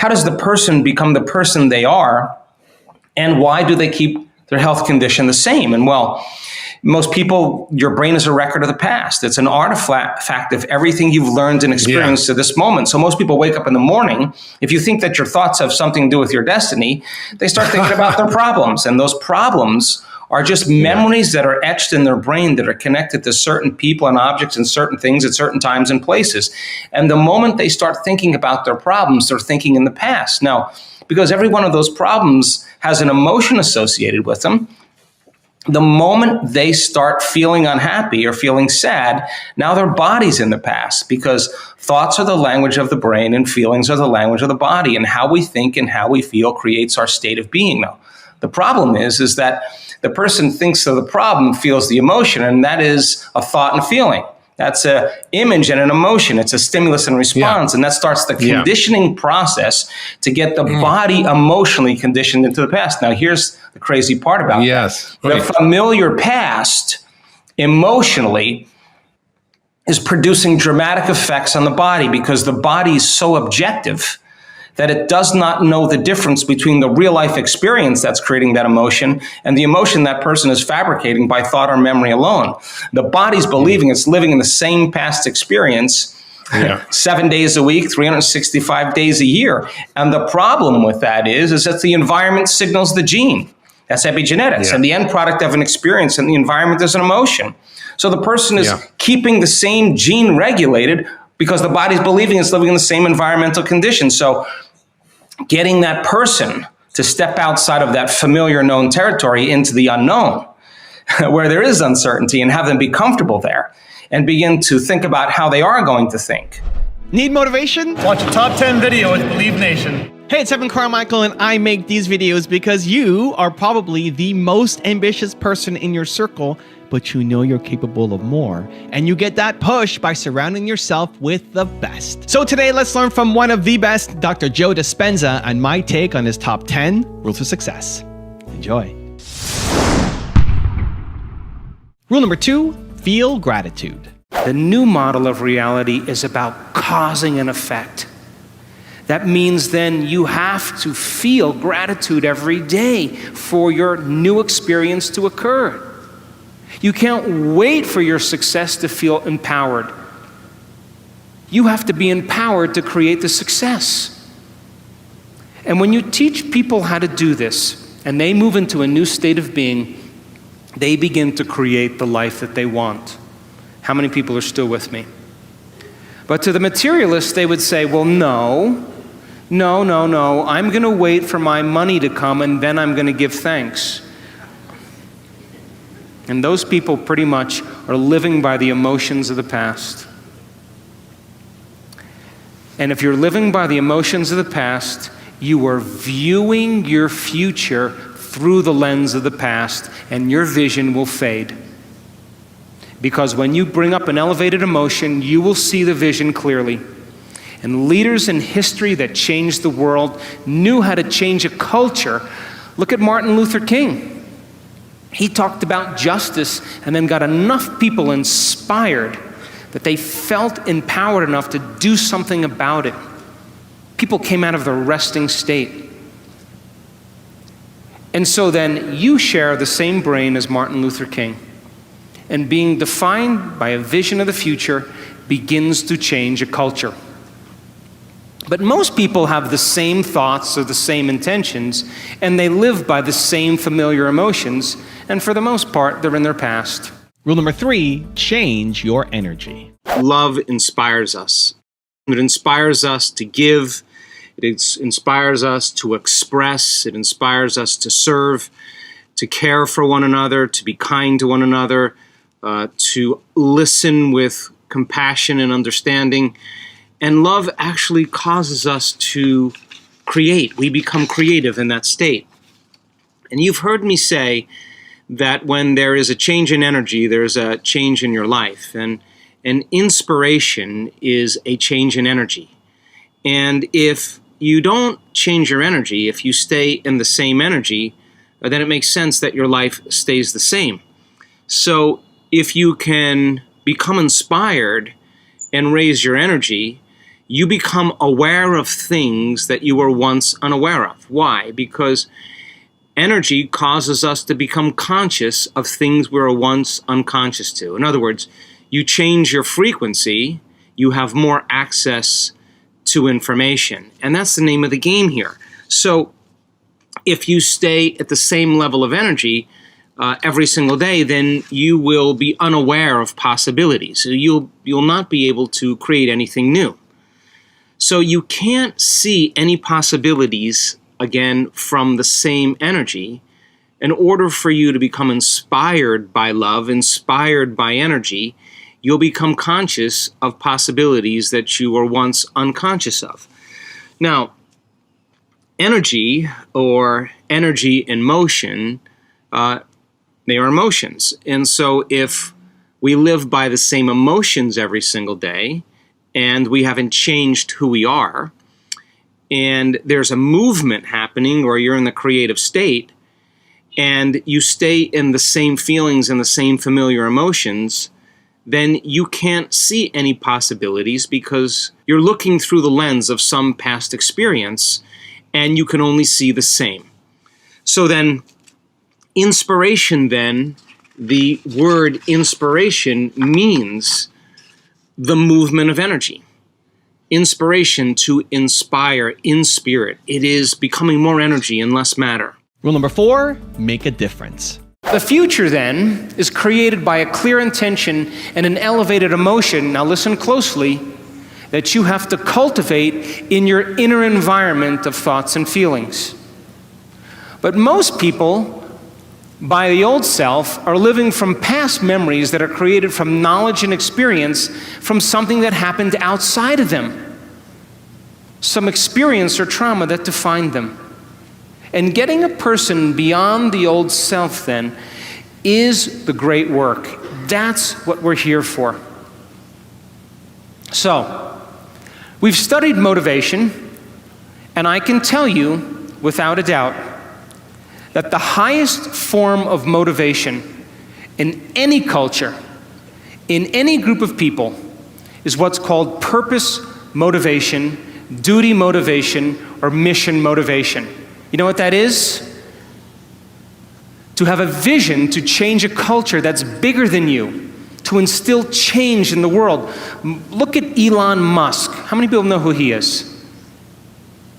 how does the person become the person they are? And why do they keep their health condition the same? And well, most people, your brain is a record of the past. It's an artifact of everything you've learned and experienced to this moment. So most people wake up in the morning. If you think that your thoughts have something to do with your destiny, they start thinking about their problems. And those problems are just memories that are etched in their brain that are connected to certain people and objects and certain things at certain times and places. And the moment they start thinking about their problems, they're thinking in the past. Now, because every one of those problems has an emotion associated with them, the moment they start feeling unhappy or feeling sad, now their body's in the past, because thoughts are the language of the brain and feelings are the language of the body, and how we think and how we feel creates our state of being. Now, the problem is that the person thinks of the problem, feels the emotion, and that is a thought and feeling. That's an image and an emotion. It's a stimulus and response. And that starts the conditioning process to get the body emotionally conditioned into the past. Now, here's the crazy part about that. The familiar past emotionally is producing dramatic effects on the body, because the body is so objective that it does not know the difference between the real life experience that's creating that emotion and the emotion that person is fabricating by thought or memory alone. The body's believing it's living in the same past experience 7 days a week, 365 days a year. And the problem with that is that the environment signals the gene. That's epigenetics. And the end product of an experience in the environment is an emotion. So the person is keeping the same gene regulated because the body's believing it's living in the same environmental conditions. So getting that person to step outside of that familiar known territory into the unknown, where there is uncertainty, and have them be comfortable there and begin to think about how they are going to think. Need motivation? Watch a top 10 video with Believe Nation. Hey, it's Evan Carmichael, and I make these videos because you are probably the most ambitious person in your circle, but you know you're capable of more. And you get that push by surrounding yourself with the best. So today, let's learn from one of the best, Dr. Joe Dispenza, and my take on his top 10 rules of success. Enjoy. Rule number 2, feel gratitude. The new model of reality is about causing an effect. That means then you have to feel gratitude every day for your new experience to occur. You can't wait for your success to feel empowered. You have to be empowered to create the success. And when you teach people how to do this, and they move into a new state of being, they begin to create the life that they want. How many people are still with me? But to the materialists, they would say, well, no, I'm going to wait for my money to come and then I'm going to give thanks. And those people pretty much are living by the emotions of the past. And if you're living by the emotions of the past, you are viewing your future through the lens of the past, and your vision will fade. Because when you bring up an elevated emotion, you will see the vision clearly. And leaders in history that changed the world knew how to change a culture. Look at Martin Luther King. He talked about justice and then got enough people inspired that they felt empowered enough to do something about it. People came out of the resting state. And so then you share the same brain as Martin Luther King. And being defined by a vision of the future begins to change a culture. But most people have the same thoughts or the same intentions, and they live by the same familiar emotions, and for the most part, they're in their past. Rule number 3, change your energy. Love inspires us. It inspires us to give. It inspires us to express. It inspires us to serve, to care for one another, to be kind to one another, to listen with compassion and understanding. And love actually causes us to create. We become creative in that state. And you've heard me say that when there is a change in energy, there's a change in your life. And inspiration is a change in energy. And if you don't change your energy, if you stay in the same energy, then it makes sense that your life stays the same. So if you can become inspired and raise your energy, you become aware of things that you were once unaware of. Why? Because energy causes us to become conscious of things we were once unconscious to. In other words, you change your frequency, you have more access to information. And that's the name of the game here. So if you stay at the same level of energy every single day, then you will be unaware of possibilities. So you'll not be able to create anything new. So you can't see any possibilities, again, from the same energy. In order for you to become inspired by love, inspired by energy, you'll become conscious of possibilities that you were once unconscious of. Now, energy or energy in motion, they are emotions. And so if we live by the same emotions every single day, and we haven't changed who we are, and there's a movement happening, or you're in the creative state, and you stay in the same feelings and the same familiar emotions, then you can't see any possibilities because you're looking through the lens of some past experience, and you can only see the same. So then, inspiration then, the word inspiration means the movement of energy. Inspiration, to inspire, in spirit. It is becoming more energy and less matter. Rule number 4, make a difference. The future, then, is created by a clear intention and an elevated emotion, now listen closely, that you have to cultivate in your inner environment of thoughts and feelings. But most people, by the old self, are living from past memories that are created from knowledge and experience from something that happened outside of them, some experience or trauma that defined them. And getting a person beyond the old self, then, is the great work. That's what we're here for. So, we've studied motivation, and I can tell you, without a doubt, that the highest form of motivation in any culture, in any group of people, is what's called purpose motivation, duty motivation, or mission motivation. You know what that is? To have a vision to change a culture that's bigger than you, to instill change in the world. Look at Elon Musk. How many people know who he is?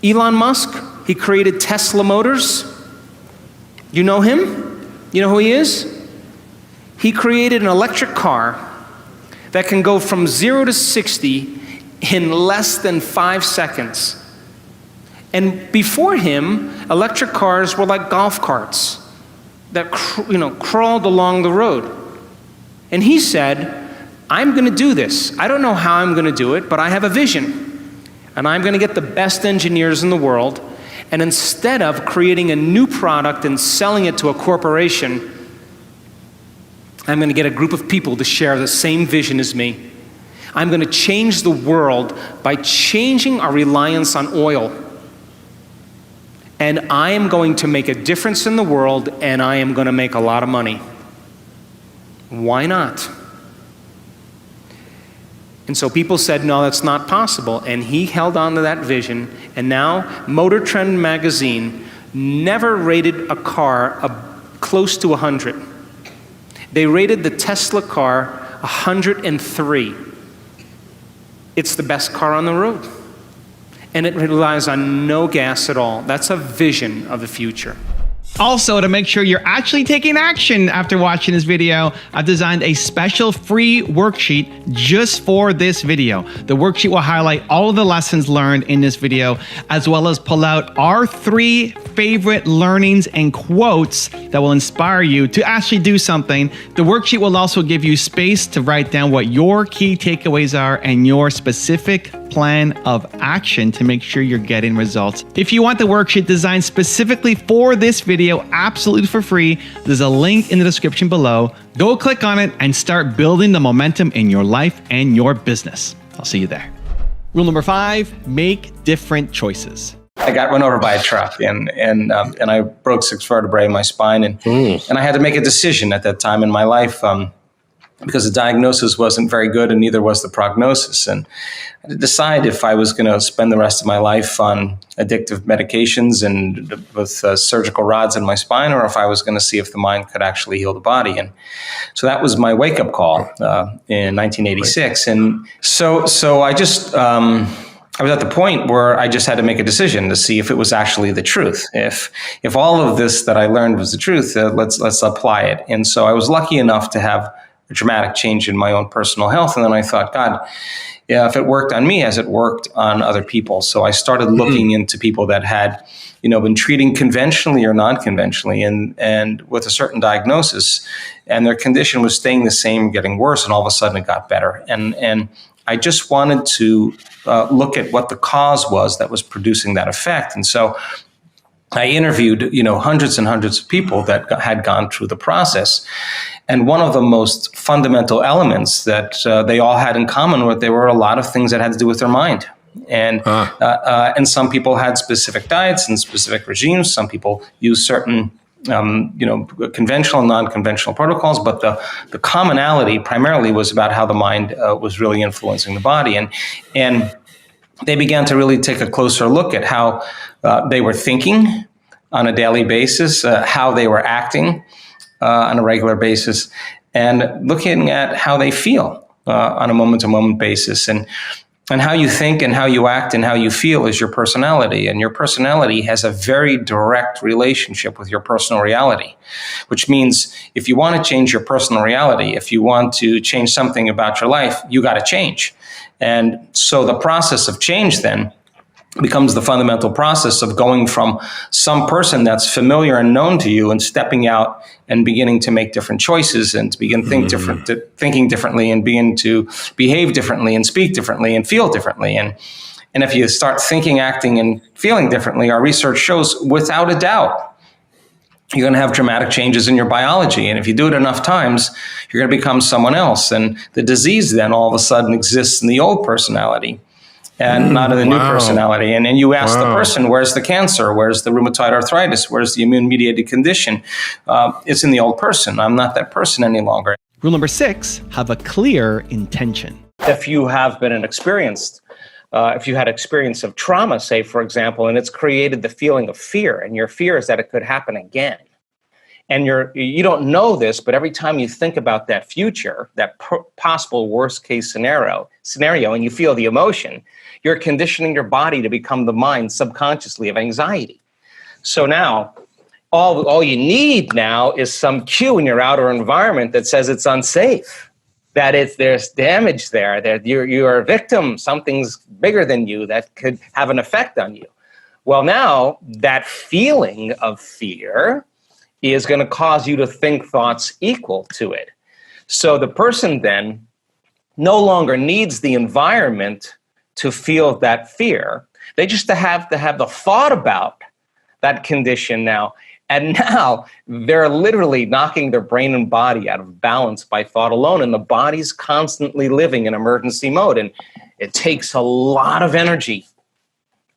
Elon Musk, he created Tesla Motors. You know him? You know who he is? He created an electric car that can go from 0 to 60 in less than 5 seconds. And before him, electric cars were like golf carts that crawled along the road. And he said, I'm going to do this. I don't know how I'm going to do it, but I have a vision. And I'm going to get the best engineers in the world. And instead of creating a new product and selling it to a corporation, I'm going to get a group of people to share the same vision as me. I'm going to change the world by changing our reliance on oil. And I am going to make a difference in the world, and I am going to make a lot of money. Why not? And so people said, no, that's not possible. And he held on to that vision. And now Motor Trend magazine never rated a car close to 100. They rated the Tesla car 103. It's the best car on the road. And it relies on no gas at all. That's a vision of the future. Also, to make sure you're actually taking action after watching this video, I've designed a special free worksheet just for this video. The worksheet will highlight all of the lessons learned in this video, as well as pull out our 3 favorite learnings and quotes that will inspire you to actually do something. The worksheet will also give you space to write down what your key takeaways are and your specific plan of action to make sure you're getting results. If you want the worksheet designed specifically for this video, absolutely for free, there's a link in the description below. Go click on it and start building the momentum in your life and your business. I'll see you there. Rule number 5, make different choices. I got run over by a truck and I broke 6 vertebrae in my spine and I had to make a decision at that time in my life. because the diagnosis wasn't very good and neither was the prognosis. And I had to decide if I was going to spend the rest of my life on addictive medications and with surgical rods in my spine, or if I was going to see if the mind could actually heal the body. And so that was my wake-up call in 1986. And so I just... I was at the point where I just had to make a decision to see if it was actually the truth. If all of this that I learned was the truth, let's apply it. And so I was lucky enough to have a dramatic change in my own personal health. And then I thought, God, yeah, if it worked on me, has it worked on other people? So I started looking into people that had, been treating conventionally or non-conventionally and with a certain diagnosis, and their condition was staying the same, getting worse, and all of a sudden it got better. And I just wanted to look at what the cause was that was producing that effect. And so I interviewed, hundreds and hundreds of people that had gone through the process. And one of the most fundamental elements that they all had in common was there were a lot of things that had to do with their mind. And some people had specific diets and specific regimes. Some people used certain conventional and non-conventional protocols, but the commonality primarily was about how the mind was really influencing the body. And they began to really take a closer look at how they were thinking on a daily basis, how they were acting on a regular basis, and looking at how they feel on a moment-to-moment basis. And how you think and how you act and how you feel is your personality. And your personality has a very direct relationship with your personal reality, which means if you want to change your personal reality, if you want to change something about your life, you got to change. And so the process of change then becomes the fundamental process of going from some person that's familiar and known to you and stepping out and beginning to make different choices and to begin thinking differently and begin to behave differently and speak differently and feel differently. And if you start thinking, acting, and feeling differently, our research shows without a doubt, you're going to have dramatic changes in your biology. And if you do it enough times, you're going to become someone else. And the disease then all of a sudden exists in the old personality and not in the new personality. And you ask the person, where's the cancer? Where's the rheumatoid arthritis? Where's the immune-mediated condition? It's in the old person. I'm not that person any longer. Rule number 6, have a clear intention. If you have been if you had experience of trauma, say, for example, and it's created the feeling of fear, and your fear is that it could happen again. And you don't know this, but every time you think about that future, that possible worst case scenario, and you feel the emotion, you're conditioning your body to become the mind subconsciously of anxiety. So now, all you need now is some cue in your outer environment that says it's unsafe, that there's damage there, that you're a victim, something's bigger than you that could have an effect on you. Well, now that feeling of fear is going to cause you to think thoughts equal to it. So the person then no longer needs the environment to feel that fear. They just have to have the thought about that condition now. And now they're literally knocking their brain and body out of balance by thought alone. And the body's constantly living in emergency mode. And it takes a lot of energy,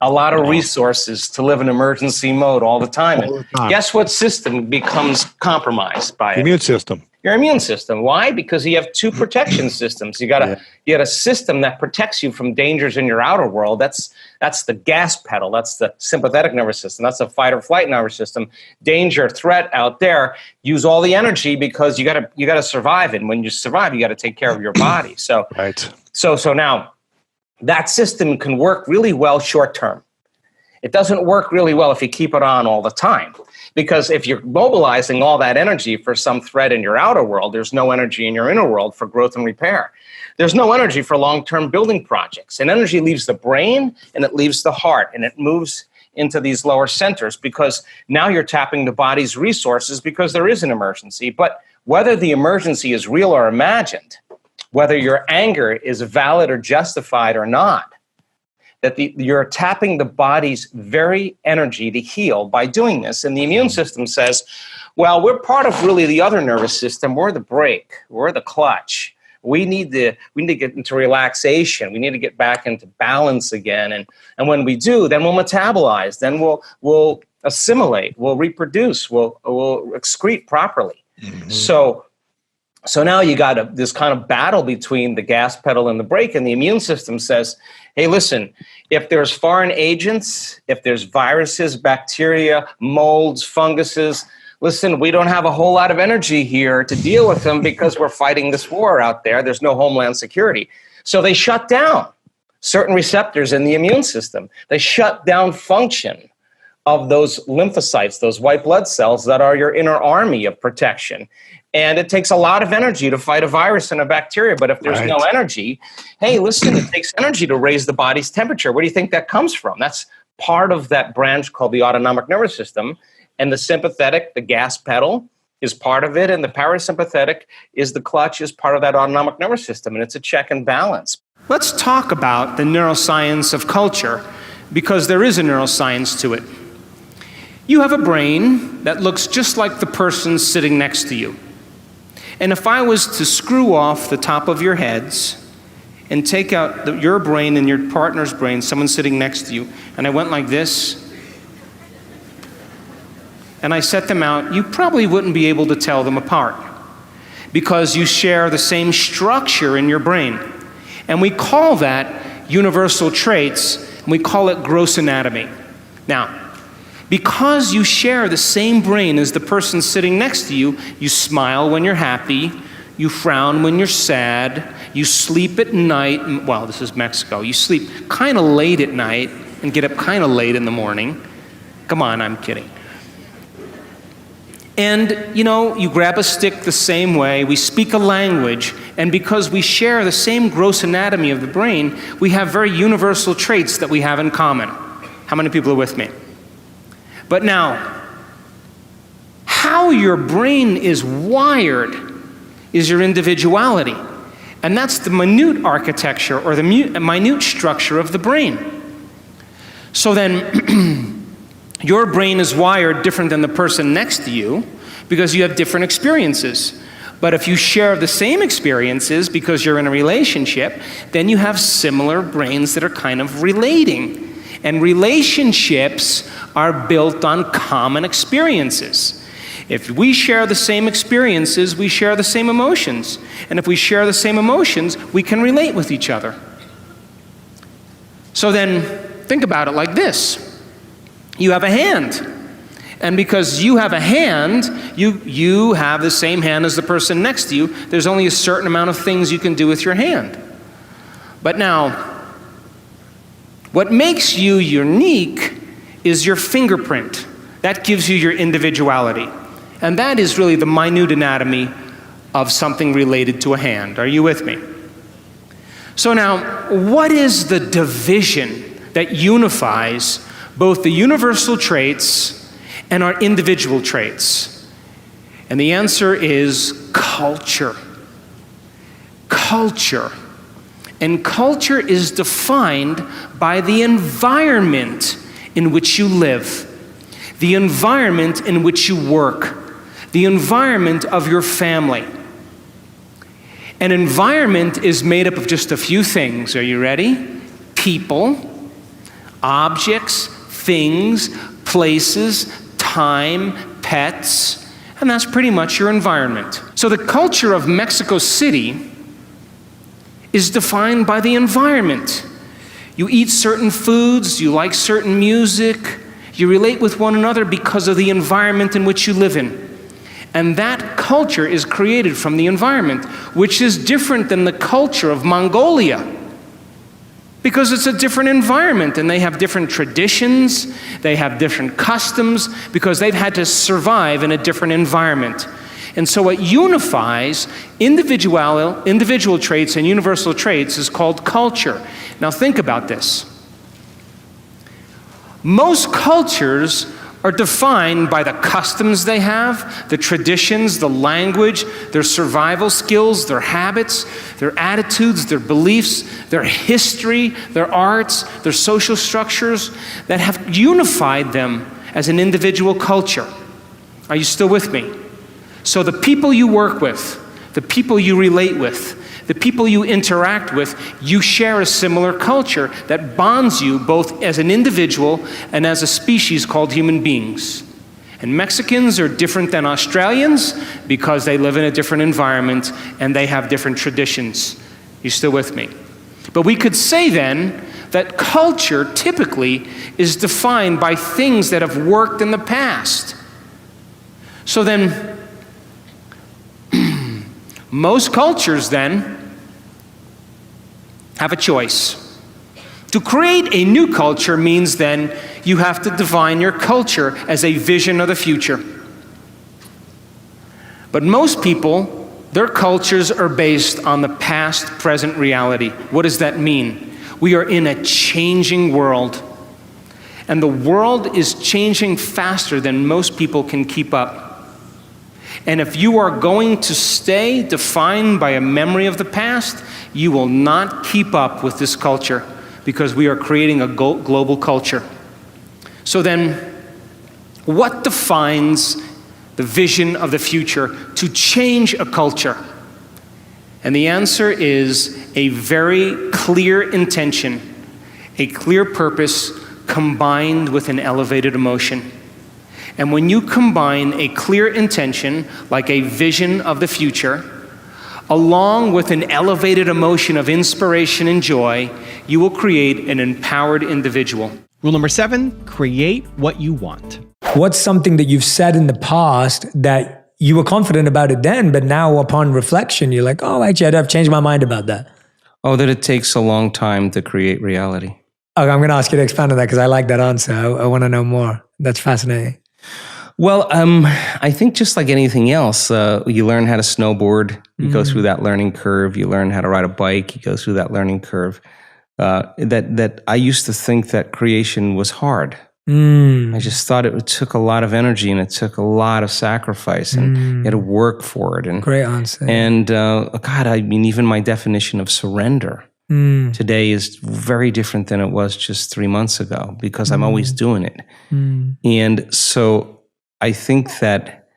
a lot of resources to live in emergency mode all the time. And guess what system becomes compromised by it? Immune system. Your immune system. Why? Because you have two protection systems. You got a system that protects you from dangers in your outer world. That's the gas pedal. That's the sympathetic nervous system. That's the fight or flight nervous system. Danger, threat out there. Use all the energy because you got to survive. And when you survive, you got to take care of your body. So So now that system can work really well short term. It doesn't work really well if you keep it on all the time. Because if you're mobilizing all that energy for some threat in your outer world, there's no energy in your inner world for growth and repair. There's no energy for long-term building projects. And energy leaves the brain and it leaves the heart and it moves into these lower centers because now you're tapping the body's resources because there is an emergency. But whether the emergency is real or imagined, whether your anger is valid or justified or not, that you're tapping the body's very energy to heal by doing this. And the immune system says, well, we're part of really the other nervous system. We're the brake. We're the clutch. We need to get into relaxation. We need to get back into balance again. And when we do, then we'll metabolize. Then we'll assimilate. We'll reproduce. We'll excrete properly. Mm-hmm. So So now you got this kind of battle between the gas pedal and the brake, and the immune system says, hey, listen, if there's foreign agents, if there's viruses, bacteria, molds, funguses, listen, we don't have a whole lot of energy here to deal with them because we're fighting this war out there. There's no homeland security. So they shut down certain receptors in the immune system. They shut down function of those lymphocytes, those white blood cells that are your inner army of protection. And it takes a lot of energy to fight a virus and a bacteria. But if there's no energy, hey, listen, it takes energy to raise the body's temperature. Where do you think that comes from? That's part of that branch called the autonomic nervous system. And the sympathetic, the gas pedal, is part of it. And the parasympathetic is the clutch, is part of that autonomic nervous system. And it's a check and balance. Let's talk about the neuroscience of culture, because there is a neuroscience to it. You have a brain that looks just like the person sitting next to you. And if I was to screw off the top of your heads and take out your brain and your partner's brain, someone sitting next to you, and I went like this, and I set them out, you probably wouldn't be able to tell them apart, because you share the same structure in your brain. And we call that universal traits, and we call it gross anatomy. Now, because you share the same brain as the person sitting next to you, you smile when you're happy, you frown when you're sad, you sleep at night, well, this is Mexico, you sleep kind of late at night and get up kind of late in the morning. Come on, I'm kidding. And, you grab a stick the same way, we speak a language, and because we share the same gross anatomy of the brain, we have very universal traits that we have in common. How many people are with me? But now, how your brain is wired is your individuality. And that's the minute architecture or the minute structure of the brain. So then, your brain is wired different than the person next to you because you have different experiences. But if you share the same experiences because you're in a relationship, then you have similar brains that are kind of relating. And relationships are built on common experiences. If we share the same experiences, we share the same emotions. And if we share the same emotions, we can relate with each other. So then, think about it like this. You have a hand. And because you have a hand, you have the same hand as the person next to you. There's only a certain amount of things you can do with your hand. But now, what makes you unique is your fingerprint. That gives you your individuality. And that is really the minute anatomy of something related to a hand. Are you with me? So now, what is the division that unifies both the universal traits and our individual traits? And the answer is culture. Culture. And culture is defined by the environment in which you live, the environment in which you work, the environment of your family. An environment is made up of just a few things. Are you ready? People, objects, things, places, time, pets, and that's pretty much your environment. So the culture of Mexico City is defined by the environment. You eat certain foods, you like certain music, you relate with one another because of the environment in which you live in. And that culture is created from the environment, which is different than the culture of Mongolia, because it's a different environment and they have different traditions, they have different customs, because they've had to survive in a different environment. And so what unifies individual traits and universal traits is called culture. Now think about this. Most cultures are defined by the customs they have, the traditions, the language, their survival skills, their habits, their attitudes, their beliefs, their history, their arts, their social structures that have unified them as an individual culture. Are you still with me? So the people you work with, the people you relate with, the people you interact with, you share a similar culture that bonds you both as an individual and as a species called human beings. And Mexicans are different than Australians because they live in a different environment and they have different traditions. You still with me? But we could say then that culture typically is defined by things that have worked in the past. So then, most cultures then have a choice. To create a new culture means then you have to define your culture as a vision of the future. But most people, their cultures are based on the past-present reality. What does that mean? We are in a changing world. And the world is changing faster than most people can keep up. And if you are going to stay defined by a memory of the past, you will not keep up with this culture because we are creating a global culture. So then, what defines the vision of the future to change a culture? And the answer is a very clear intention, a clear purpose combined with an elevated emotion. And when you combine a clear intention, like a vision of the future, along with an elevated emotion of inspiration and joy, you will create an empowered individual. Rule number 7, create what you want. What's something that you've said in the past that you were confident about it then, but now upon reflection, you're like, oh, actually, I've changed my mind about that? Oh, that it takes a long time to create reality. Okay, I'm going to ask you to expand on that because I like that answer. I want to know more. That's fascinating. Well, I think just like anything else, you learn how to snowboard, you go through that learning curve. You learn how to ride a bike, you go through that learning curve. That I used to think that creation was hard. I just thought it took a lot of energy and it took a lot of sacrifice and you had to work for it. And great answer. And God, I mean, even my definition of surrender today is very different than it was just 3 months ago because I'm always doing it. And so I think that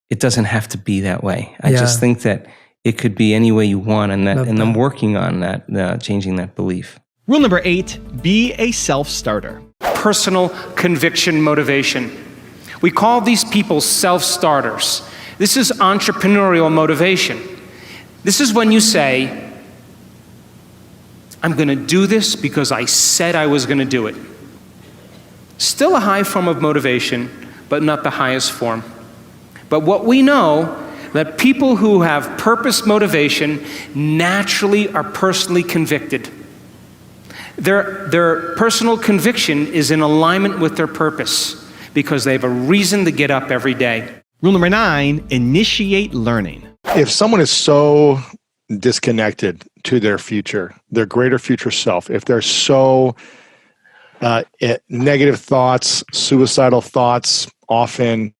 it doesn't have to be that way. I just think that it could be any way you want, and I'm working on that, changing that belief. Rule number 8, be a self-starter. Personal conviction motivation. We call these people self-starters. This is entrepreneurial motivation. This is when you say, I'm going to do this because I said I was going to do it. Still a high form of motivation, but not the highest form. But what we know, that people who have purpose motivation naturally are personally convicted. Their personal conviction is in alignment with their purpose because they have a reason to get up every day. Rule number 9, initiate learning. If someone is so disconnected to their future, their greater future self, if they're so negative thoughts, suicidal thoughts, often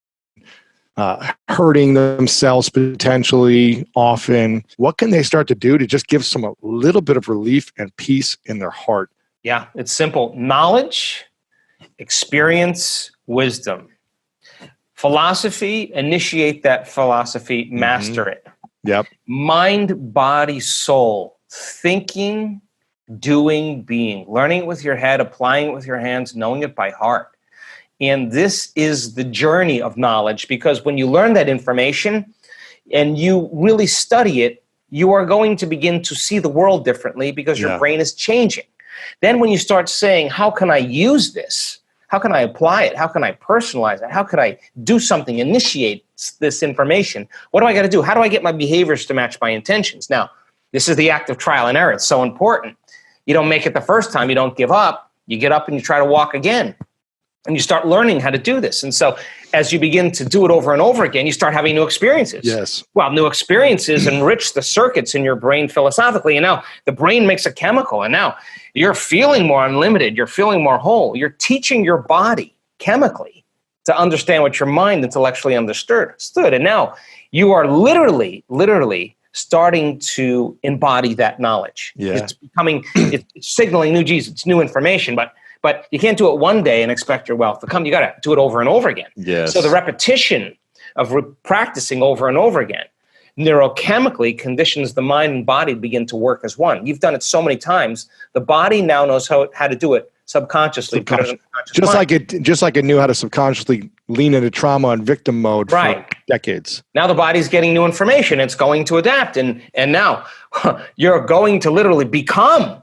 hurting themselves potentially, often, what can they start to do to just give some a little bit of relief and peace in their heart? Yeah, it's simple. Knowledge, experience, wisdom. Philosophy, initiate that philosophy, master it. Yep. Mind, body, soul, thinking, doing, being, learning it with your head, applying it with your hands, knowing it by heart. And this is the journey of knowledge, because when you learn that information and you really study it, you are going to begin to see the world differently because your brain is changing. Then when you start saying, how can I use this? How can I apply it? How can I personalize it? How could I do something, initiate this information? What do I got to do? How do I get my behaviors to match my intentions? Now, this is the act of trial and error. It's so important. You don't make it the first time. You don't give up. You get up and you try to walk again. And you start learning how to do this. And so as you begin to do it over and over again, you start having new experiences. Yes. Well, new experiences enrich the circuits in your brain philosophically. And now the brain makes a chemical. And now you're feeling more unlimited. You're feeling more whole. You're teaching your body chemically to understand what your mind intellectually understood. And now you are literally starting to embody that knowledge. Yeah. It's signaling new G's. It's new information, but you can't do it one day and expect your wealth to come. You got to do it over and over again. Yes. So the repetition of practicing over and over again neurochemically conditions the mind and body to begin to work as one. You've done it so many times. The body now knows how to do it subconsciously. Just like it knew how to subconsciously lean into trauma and victim mode Right. for decades. Now the body's getting new information. It's going to adapt. And now you're going to literally become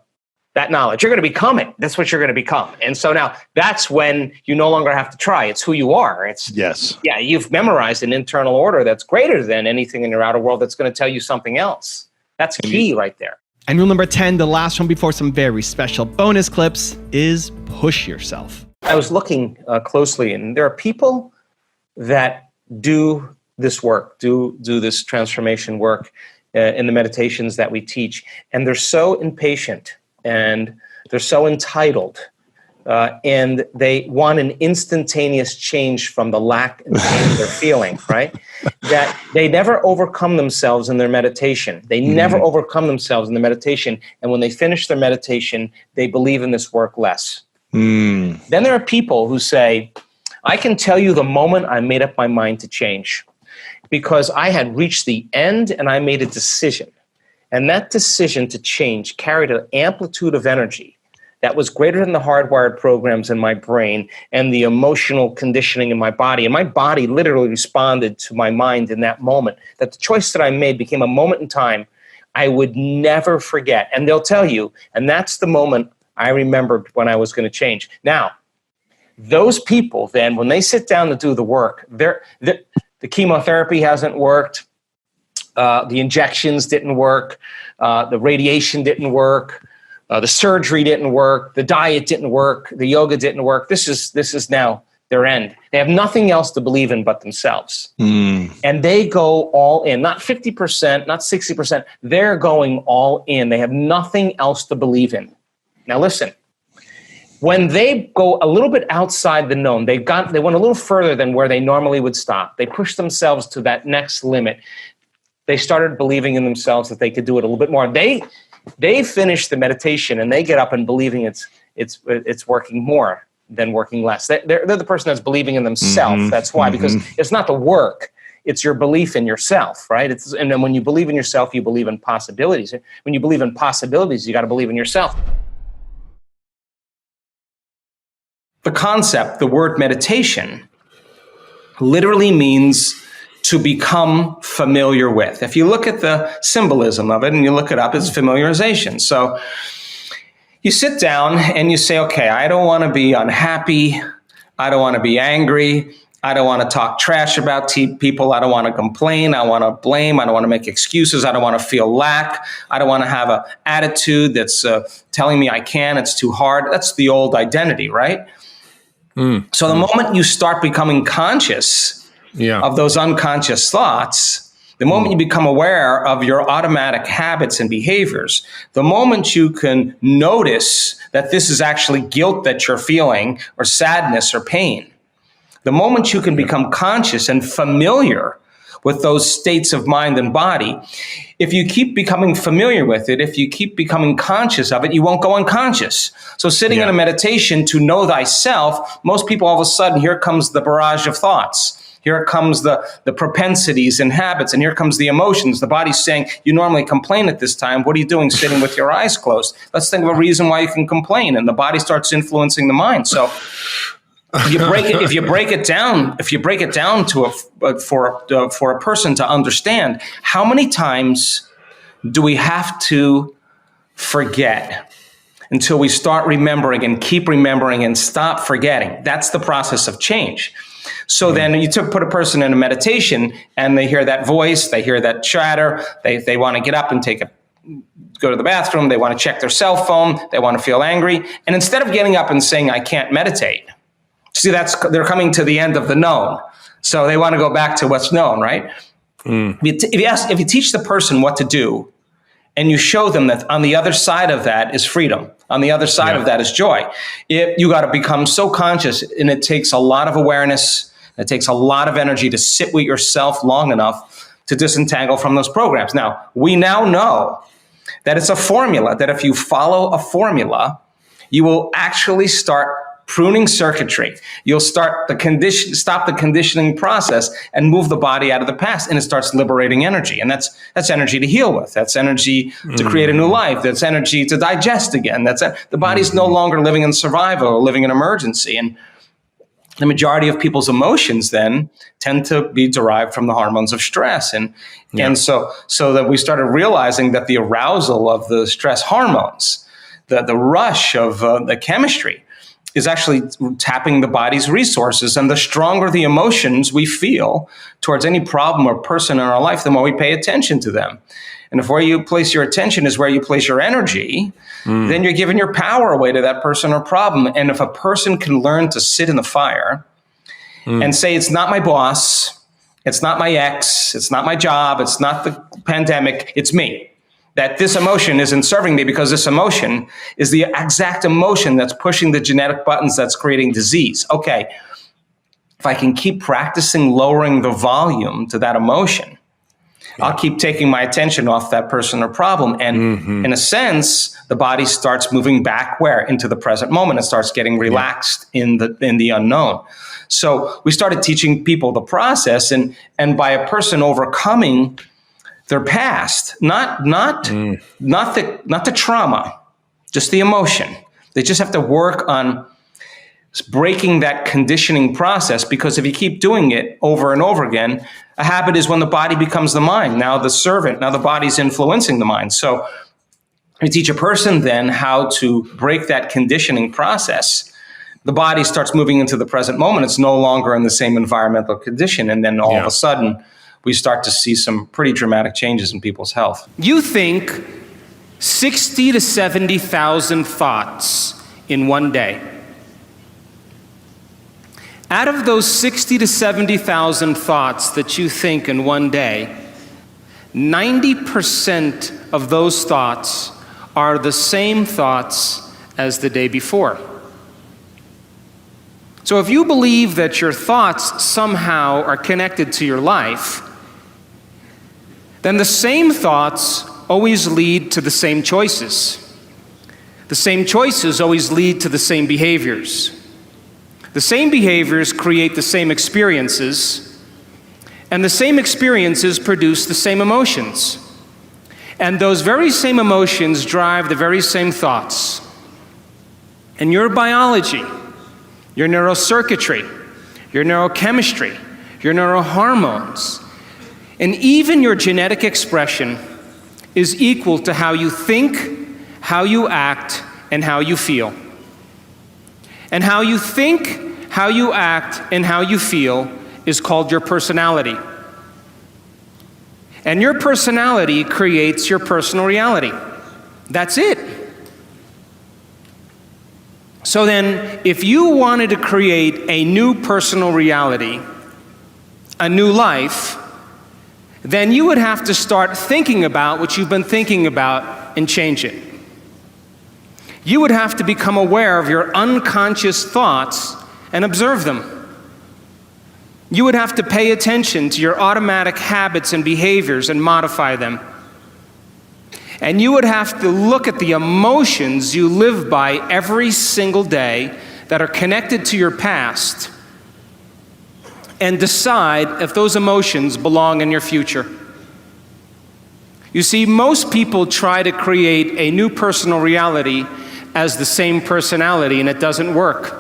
that knowledge. You're going to become it. That's what you're going to become. And so now that's when you no longer have to try. It's who you are. It's Yes. Yeah, you've memorized an internal order that's greater than anything in your outer world that's going to tell you something else. That's key right there. And rule number 10, the last one before some very special bonus clips, is push yourself. I was looking closely, and there are people that do this work, do this transformation work in the meditations that we teach, and they're so impatient and they're so entitled, and they want an instantaneous change from the lack and pain they're feeling, right? That they never overcome themselves in their meditation. They never overcome themselves in the meditation, and when they finish their meditation, they believe in this work less. Then there are people who say, I can tell you the moment I made up my mind to change, because I had reached the end and I made a decision. And that decision to change carried an amplitude of energy that was greater than the hardwired programs in my brain and the emotional conditioning in my body. And my body literally responded to my mind in that moment, that the choice that I made became a moment in time I would never forget. And they'll tell you, and that's the moment I remembered when I was going to change. Now, those people then, when they sit down to do the work, the chemotherapy hasn't worked, the injections didn't work, the radiation didn't work, the surgery didn't work, the diet didn't work, the yoga didn't work. This is now their end. They have nothing else to believe in but themselves. And they go all in, not 50%, not 60%. They're going all in. They have nothing else to believe in. Now listen, when they go a little bit outside the known, they went a little further than where they normally would stop. They pushed themselves to that next limit. They started believing in themselves that they could do it a little bit more. They finish the meditation and they get up and believing it's working more than working less. They're the person that's believing in themselves. That's why, because it's not the work. It's your belief in yourself, right? And then when you believe in yourself, you believe in possibilities. When you believe in possibilities, you got to believe in yourself. The concept, the word meditation, literally means to become familiar with. If you look at the symbolism of it and you look it up, it's familiarization. So you sit down and you say, okay, I don't want to be unhappy. I don't want to be angry. I don't want to talk trash about people. I don't want to complain. I want to blame. I don't want to make excuses. I don't want to feel lack. I don't want to have an attitude that's telling me I can. It's too hard. That's the old identity, right? So the moment you start becoming conscious of those unconscious thoughts, the moment you become aware of your automatic habits and behaviors, the moment you can notice that this is actually guilt that you're feeling or sadness or pain, the moment you can become conscious and familiar with those states of mind and body, if you keep becoming familiar with it, if you keep becoming conscious of it, you won't go unconscious. So sitting in a meditation to know thyself, most people all of a sudden, here comes the barrage of thoughts. Here comes the propensities and habits, and here comes the emotions. The body's saying, you normally complain at this time. What are you doing sitting with your eyes closed? Let's think of a reason why you can complain. And the body starts influencing the mind. So if you break it down to for a person to understand, how many times do we have to forget until we start remembering and keep remembering and stop forgetting? That's the process of change. So then you put a person in a meditation and they hear that voice, they hear that chatter, they want to get up and go to the bathroom, they want to check their cell phone, they want to feel angry. And instead of getting up and saying, I can't meditate, see, they're coming to the end of the known. So they want to go back to what's known, right? If you teach the person what to do, and you show them that on the other side of that is freedom, on the other side of that is joy, you got to become so conscious, and it takes a lot of awareness, it takes a lot of energy to sit with yourself long enough to disentangle from those programs. Now, we now know that it's a formula, that if you follow a formula, you will actually start pruning circuitry. You'll stop the conditioning process and move the body out of the past, and it starts liberating energy. And that's energy to heal with. That's energy to create a new life. That's energy to digest again. The body's no longer living in survival or living in emergency. And the majority of people's emotions then tend to be derived from the hormones of stress. And so that we started realizing that the arousal of the stress hormones, the rush of the chemistry, is actually tapping the body's resources. And the stronger the emotions we feel towards any problem or person in our life, the more we pay attention to them. And if where you place your attention is where you place your energy, then you're giving your power away to that person or problem. And if a person can learn to sit in the fire and say, it's not my boss, it's not my ex, it's not my job, it's not the pandemic, it's me. That this emotion isn't serving me because this emotion is the exact emotion that's pushing the genetic buttons that's creating disease. Okay, if I can keep practicing lowering the volume to that emotion, I'll keep taking my attention off that person or problem. And in a sense, the body starts moving back where? Into the present moment. It starts getting relaxed in the unknown. So we started teaching people the process, and by a person overcoming their past, not the trauma, just the emotion. They just have to work on breaking that conditioning process, because if you keep doing it over and over again, a habit is when the body becomes the mind. Now the servant, now the body's influencing the mind. So we teach a person then how to break that conditioning process. The body starts moving into the present moment. It's no longer in the same environmental condition. And then all of a sudden, we start to see some pretty dramatic changes in people's health. You think 60 to 70,000 thoughts in one day. Out of those 60 to 70,000 thoughts that you think in one day, 90% of those thoughts are the same thoughts as the day before. So if you believe that your thoughts somehow are connected to your life, then the same thoughts always lead to the same choices. The same choices always lead to the same behaviors. The same behaviors create the same experiences, and the same experiences produce the same emotions. And those very same emotions drive the very same thoughts. And your biology, your neurocircuitry, your neurochemistry, your neurohormones, and even your genetic expression is equal to how you think, how you act, and how you feel. And how you think, how you act, and how you feel is called your personality. And your personality creates your personal reality. That's it. So then, if you wanted to create a new personal reality, a new life, then you would have to start thinking about what you've been thinking about and change it. You would have to become aware of your unconscious thoughts and observe them. You would have to pay attention to your automatic habits and behaviors and modify them. And you would have to look at the emotions you live by every single day that are connected to your past and decide if those emotions belong in your future. You see, most people try to create a new personal reality as the same personality, and it doesn't work.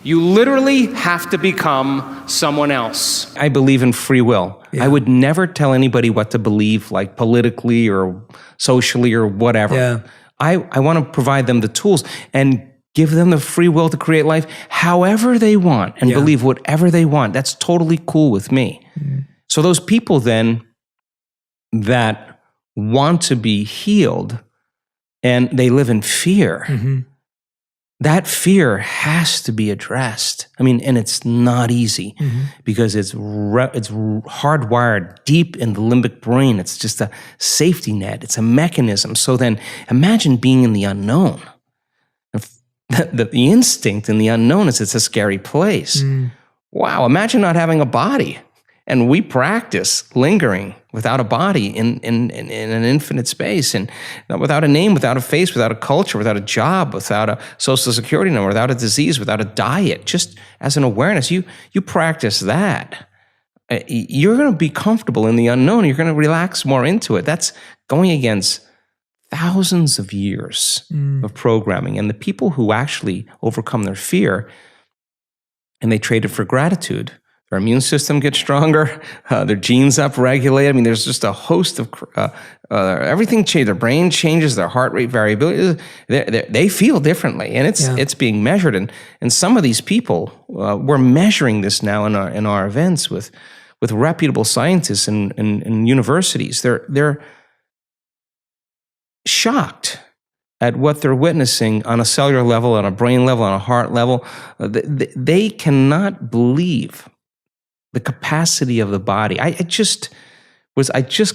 You literally have to become someone else. I believe in free will. I would never tell anybody what to believe, like politically or socially or whatever. I want to provide them the tools and give them the free will to create life however they want and believe whatever they want. That's totally cool with me. So those people then that want to be healed and they live in fear, that fear has to be addressed. I mean, and it's not easy because it's hardwired deep in the limbic brain. It's just a safety net. It's a mechanism. So then imagine being in the unknown. The instinct in the unknown is it's a scary place. Wow, imagine not having a body. And we practice lingering without a body in an infinite space, and without a name, without a face, without a culture, without a job, without a social security number, without a disease, without a diet, just as an awareness. You practice that. You're going to be comfortable in the unknown. You're going to relax more into it. That's going against thousands of years of programming. And the people who actually overcome their fear, and they trade it for gratitude. Their immune system gets stronger, their genes upregulate. I mean, there's just a host of everything changes. Their brain changes, their heart rate variability. They feel differently, and it's being measured. And some of these people, we're measuring this now in our events with reputable scientists and universities. They're shocked at what they're witnessing on a cellular level, on a brain level, on a heart level. They cannot believe the capacity of the body. I just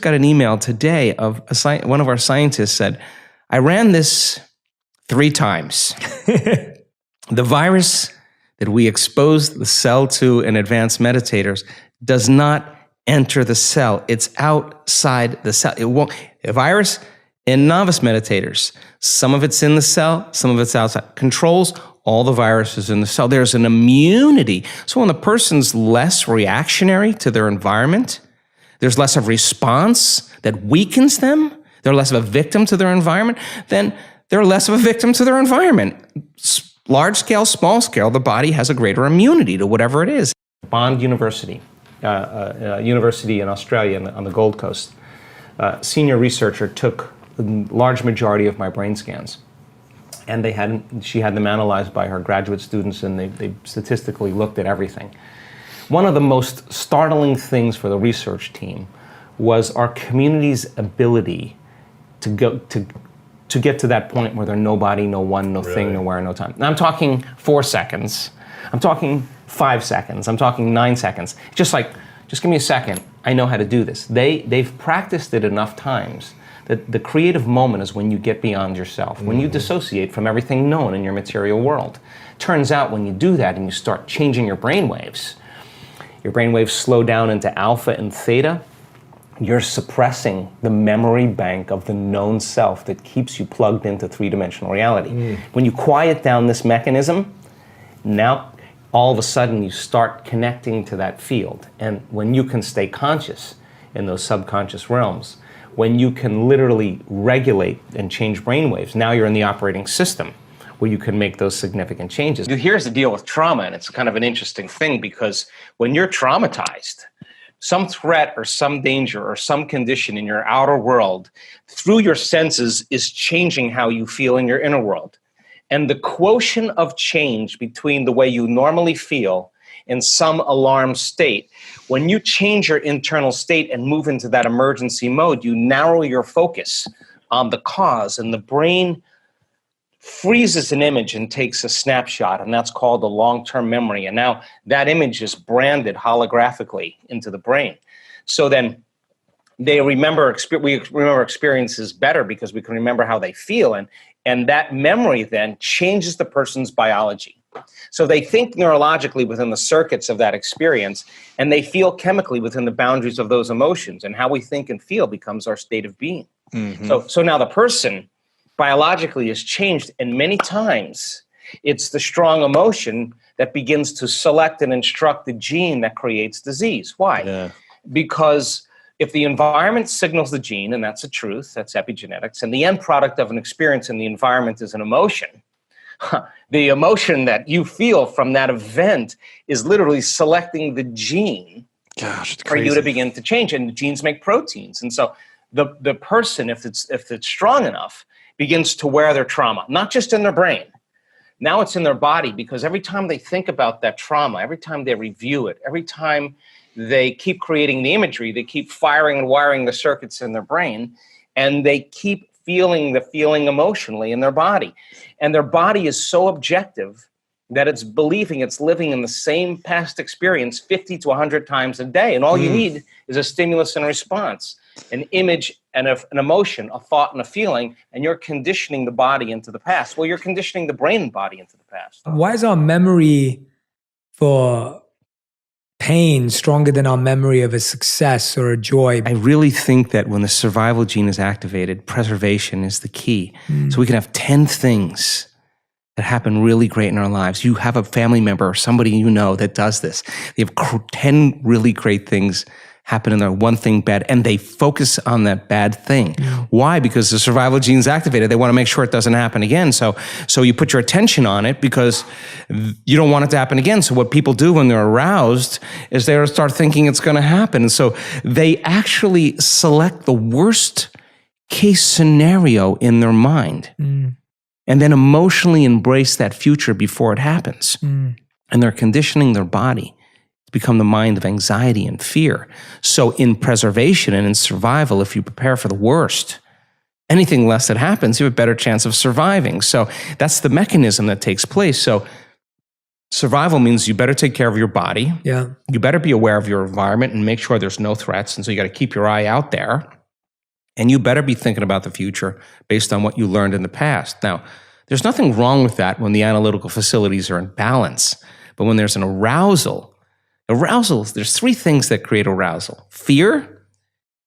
got an email today of one of our scientists said, I ran this 3 times. The virus that we exposed the cell to in advanced meditators does not enter the cell. It's outside the cell. It won't. A virus in novice meditators, some of it's in the cell, some of it's outside. Controls all the viruses in the cell. There's an immunity. So when the person's less reactionary to their environment, there's less of response that weakens them, they're less of a victim to their environment, then they're less of a victim to their environment. Large scale, small scale, the body has a greater immunity to whatever it is. Bond University, university in Australia on the Gold Coast, senior researcher took a large majority of my brain scans. And she had them analyzed by her graduate students, and they statistically looked at everything. One of the most startling things for the research team was our community's ability to get to that point where there's no body, no one, no thing, nowhere, no time. Now I'm talking 4 seconds. I'm talking 5 seconds. I'm talking 9 seconds. Just give me a second. I know how to do this. They've practiced it enough times. The creative moment is when you get beyond yourself, when you dissociate from everything known in your material world. Turns out when you do that and you start changing your brainwaves slow down into alpha and theta, you're suppressing the memory bank of the known self that keeps you plugged into 3-dimensional reality. When you quiet down this mechanism, now all of a sudden you start connecting to that field. And when you can stay conscious in those subconscious realms, when you can literally regulate and change brainwaves, now you're in the operating system where you can make those significant changes. Here's the deal with trauma, and it's kind of an interesting thing because when you're traumatized, some threat or some danger or some condition in your outer world, through your senses, is changing how you feel in your inner world. And the quotient of change between the way you normally feel in some alarm state, when you change your internal state and move into that emergency mode, you narrow your focus on the cause, and the brain freezes an image and takes a snapshot, and that's called a long-term memory. And now that image is branded holographically into the brain. So then we remember experiences better because we can remember how they feel, and that memory then changes the person's biology. So they think neurologically within the circuits of that experience, and they feel chemically within the boundaries of those emotions, and how we think and feel becomes our state of being. So now the person biologically is changed, and many times it's the strong emotion that begins to select and instruct the gene that creates disease. Why? Because if the environment signals the gene, and that's a truth, that's epigenetics, and the end product of an experience in the environment is an emotion, the emotion that you feel from that event is literally selecting the gene for you to begin to change. And the genes make proteins. And so the person, if it's strong enough, begins to wear their trauma, not just in their brain. Now it's in their body, because every time they think about that trauma, every time they review it, every time they keep creating the imagery, they keep firing and wiring the circuits in their brain, and they keep feeling the feeling emotionally in their body. And their body is so objective that it's believing it's living in the same past experience 50 to 100 times a day. And all you need is a stimulus and a response, an image and an emotion, a thought and a feeling, and you're conditioning the body into the past. Well, you're conditioning the brain and body into the past. Why is our memory for pain stronger than our memory of a success or a joy? I really think that when the survival gene is activated, preservation is the key. So we can have 10 things that happen really great in our lives. You have a family member or somebody you know that does this. They have 10 really great things happen in there, one thing bad, and they focus on that bad thing. Why? Because the survival gene's activated. They want to make sure it doesn't happen again. So you put your attention on it because you don't want it to happen again. So what people do when they're aroused is they start thinking it's going to happen. And so they actually select the worst case scenario in their mind and then emotionally embrace that future before it happens. And they're conditioning their body to become the mind of anxiety and fear. So in preservation and in survival, if you prepare for the worst, anything less that happens, you have a better chance of surviving. So that's the mechanism that takes place. So survival means you better take care of your body. Yeah. You better be aware of your environment and make sure there's no threats. And so you got to keep your eye out there. And you better be thinking about the future based on what you learned in the past. Now, there's nothing wrong with that when the analytical facilities are in balance. But when there's an arousal, there's three things that create arousal: fear,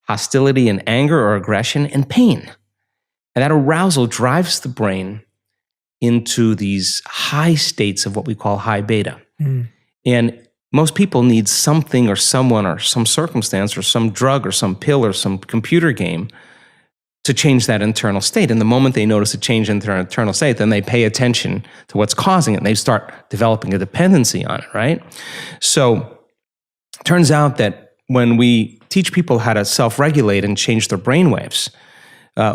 hostility and anger or aggression, and pain. And that arousal drives the brain into these high states of what we call high beta. And most people need something or someone or some circumstance or some drug or some pill or some computer game to change that internal state. And the moment they notice a change in their internal state, then they pay attention to what's causing it. And they start developing a dependency on it, right? So it turns out that when we teach people how to self-regulate and change their brainwaves,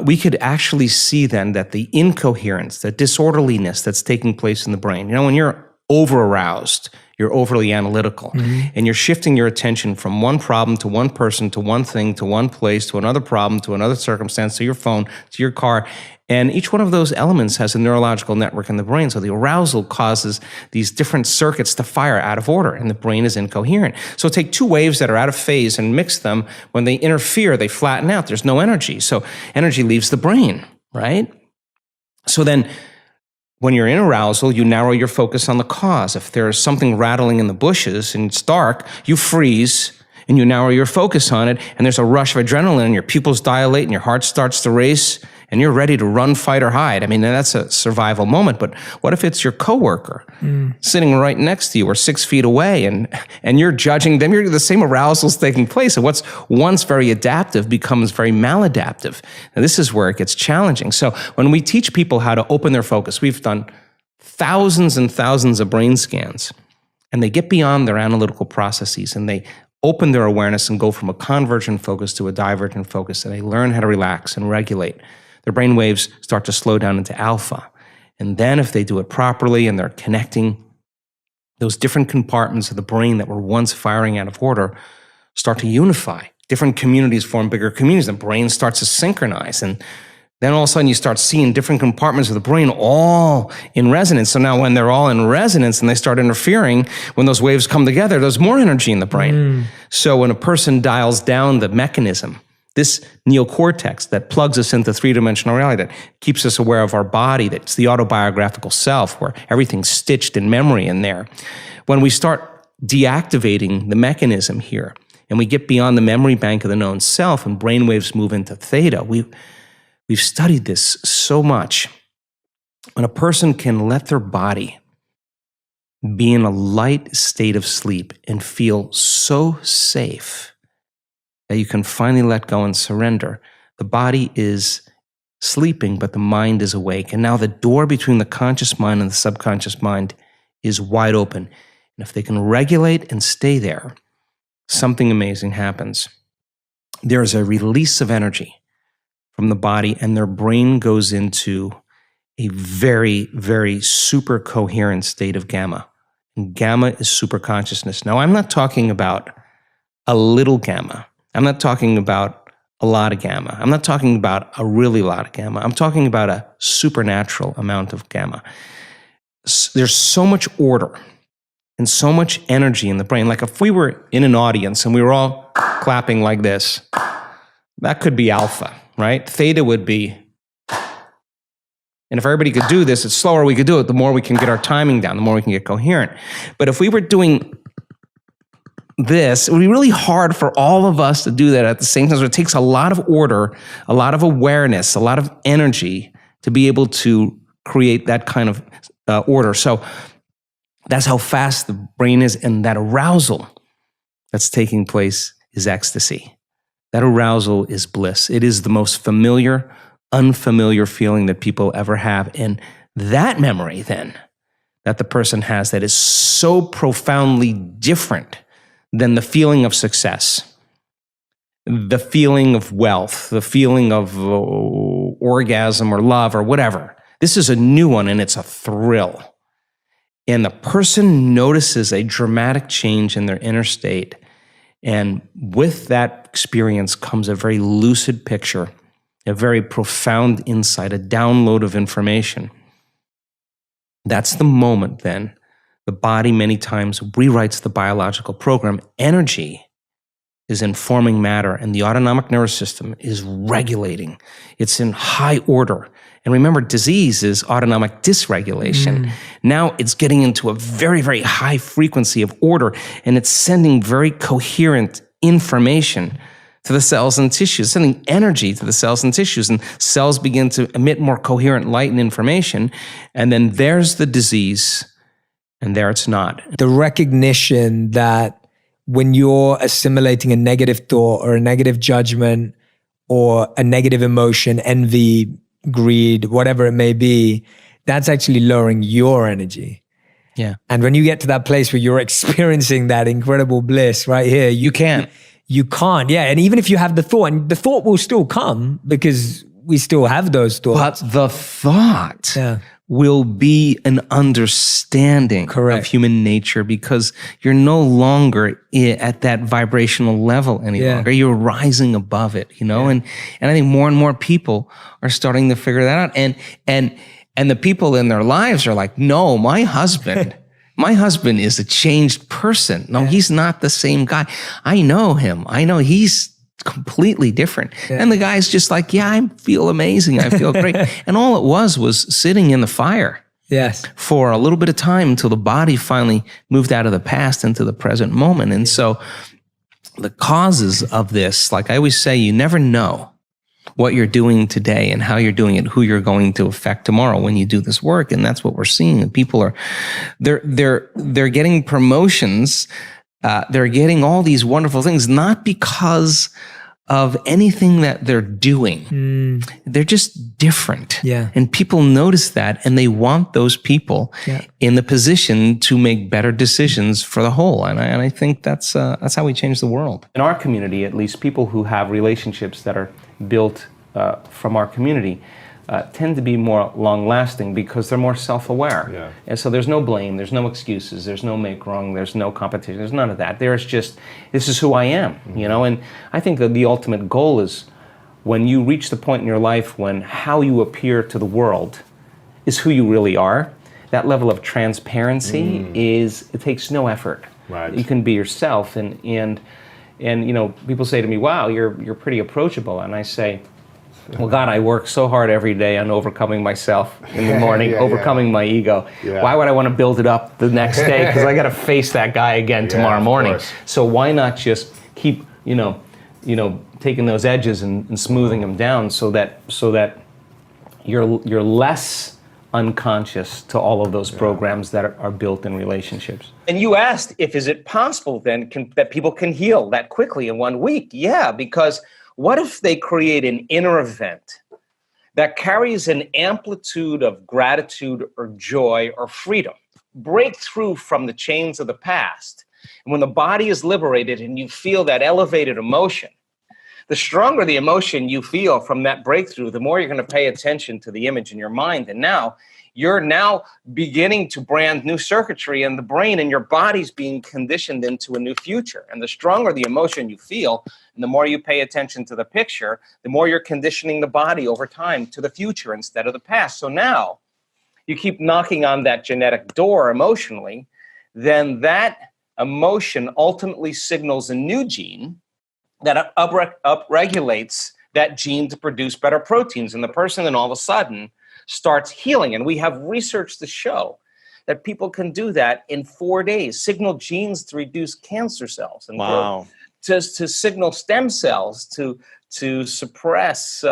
we could actually see then that the incoherence, the disorderliness that's taking place in the brain, when you're over-aroused, you're overly analytical, and you're shifting your attention from one problem to one person to one thing to one place to another problem to another circumstance to your phone to your car. And each one of those elements has a neurological network in the brain. So the arousal causes these different circuits to fire out of order, and the brain is incoherent. So take two waves that are out of phase and mix them. When they interfere, they flatten out. There's no energy. So energy leaves the brain, right? So then when you're in arousal, you narrow your focus on the cause. If there's something rattling in the bushes and it's dark, you freeze and you narrow your focus on it, and there's a rush of adrenaline and your pupils dilate and your heart starts to race and you're ready to run, fight, or hide. I mean, that's a survival moment. But what if it's your coworker sitting right next to you or 6 feet away and you're judging them? The same arousal's taking place. And what's once very adaptive becomes very maladaptive. And this is where it gets challenging. So when we teach people how to open their focus, we've done thousands and thousands of brain scans, and they get beyond their analytical processes and they open their awareness and go from a convergent focus to a divergent focus, and they learn how to relax and regulate. Their brain waves start to slow down into alpha. And then if they do it properly and they're connecting those different compartments of the brain that were once firing out of order, start to unify. Different communities form bigger communities. The brain starts to synchronize. And then all of a sudden you start seeing different compartments of the brain all in resonance. So now when they're all in resonance and they start interfering, when those waves come together, there's more energy in the brain. So when a person dials down the mechanism, this neocortex that plugs us into three-dimensional reality, that keeps us aware of our body, that's the autobiographical self, where everything's stitched in memory in there. When we start deactivating the mechanism here, and we get beyond the memory bank of the known self, and brainwaves move into theta, we've studied this so much. When a person can let their body be in a light state of sleep and feel so safe that you can finally let go and surrender. The body is sleeping, but the mind is awake. And now the door between the conscious mind and the subconscious mind is wide open. And if they can regulate and stay there, something amazing happens. There is a release of energy from the body, and their brain goes into a very, very super coherent state of gamma. And gamma is super consciousness. Now, I'm not talking about a little gamma. I'm not talking about a lot of gamma. I'm not talking about a really lot of gamma. I'm talking about a supernatural amount of gamma. There's so much order and so much energy in the brain. Like if we were in an audience and we were all clapping like this, that could be alpha, right? Theta would be, and if everybody could do this, the slower we could do it, the more we can get our timing down, the more we can get coherent. But if we were doing this, it would be really hard for all of us to do that at the same time. So it takes a lot of order, a lot of awareness, a lot of energy to be able to create that kind of order. So that's how fast the brain is, and that arousal that's taking place is ecstasy. That arousal is bliss. It is the most familiar, unfamiliar feeling that people ever have. And that memory then that the person has that is so profoundly different than the feeling of success, the feeling of wealth, the feeling of orgasm or love or whatever. This is a new one, and it's a thrill. And the person notices a dramatic change in their inner state. And with that experience comes a very lucid picture, a very profound insight, a download of information. That's the moment then the body many times rewrites the biological program. Energy is informing matter, and the autonomic nervous system is regulating. It's in high order. And remember, disease is autonomic dysregulation. Now it's getting into a very, very high frequency of order, and it's sending very coherent information to the cells and tissues, sending energy to the cells and tissues, and cells begin to emit more coherent light and information, and then there's the disease, and there it's not. The recognition that when you're assimilating a negative thought or a negative judgment or a negative emotion, envy, greed, whatever it may be, that's actually lowering your energy. Yeah. And when you get to that place where you're experiencing that incredible bliss right here, you can't. Yeah. And even if you have the thought, and the thought will still come because we still have those thoughts. But the thought will be an understanding of human nature, because you're no longer at that vibrational level any longer. You're rising above it, and I think more and more people are starting to figure that out. And the people in their lives are like, no, my husband is a changed person. No, he's not the same guy. I know him. I know he's completely different. And the guy's just like, I feel amazing. I feel great. And all it was sitting in the fire for a little bit of time until the body finally moved out of the past into the present moment. And so the causes of this, like I always say, you never know what you're doing today and how you're doing it, who you're going to affect tomorrow when you do this work. And that's what we're seeing. And people they're getting promotions. They're getting all these wonderful things, not because of anything that they're doing. They're just different. And people notice that, and they want those people in the position to make better decisions for the whole. And I think that's how we change the world. In our community, at least, people who have relationships that are built from our community tend to be more long-lasting because they're more self-aware. And so there's no blame, there's no excuses, there's no make wrong, there's no competition, there's none of that. There's just, this is who I am, And I think that the ultimate goal is when you reach the point in your life when how you appear to the world is who you really are, that level of transparency it takes no effort. You can be yourself, and people say to me, wow, you're pretty approachable. And I say, well, God, I work so hard every day on overcoming myself in the morning, overcoming my ego. Why would I want to build it up the next day? Because I got to face that guy again tomorrow morning. So why not just keep, taking those edges and smoothing them down so that you're less unconscious to all of those programs that are built in relationships. And you asked is it possible then that people can heal that quickly in 1 week? Yeah, because what if they create an inner event that carries an amplitude of gratitude or joy or freedom? Break through from the chains of the past. And when the body is liberated and you feel that elevated emotion, the stronger the emotion you feel from that breakthrough, the more you're going to pay attention to the image in your mind. And now you're beginning to brand new circuitry in the brain, and your body's being conditioned into a new future. And the stronger the emotion you feel, and the more you pay attention to the picture, the more you're conditioning the body over time to the future instead of the past. So now you keep knocking on that genetic door emotionally, then that emotion ultimately signals a new gene that upregulates that gene to produce better proteins. And the person then all of a sudden starts healing. And we have research to show that people can do that in 4 days, signal genes to reduce cancer cells and growth, to signal stem cells to suppress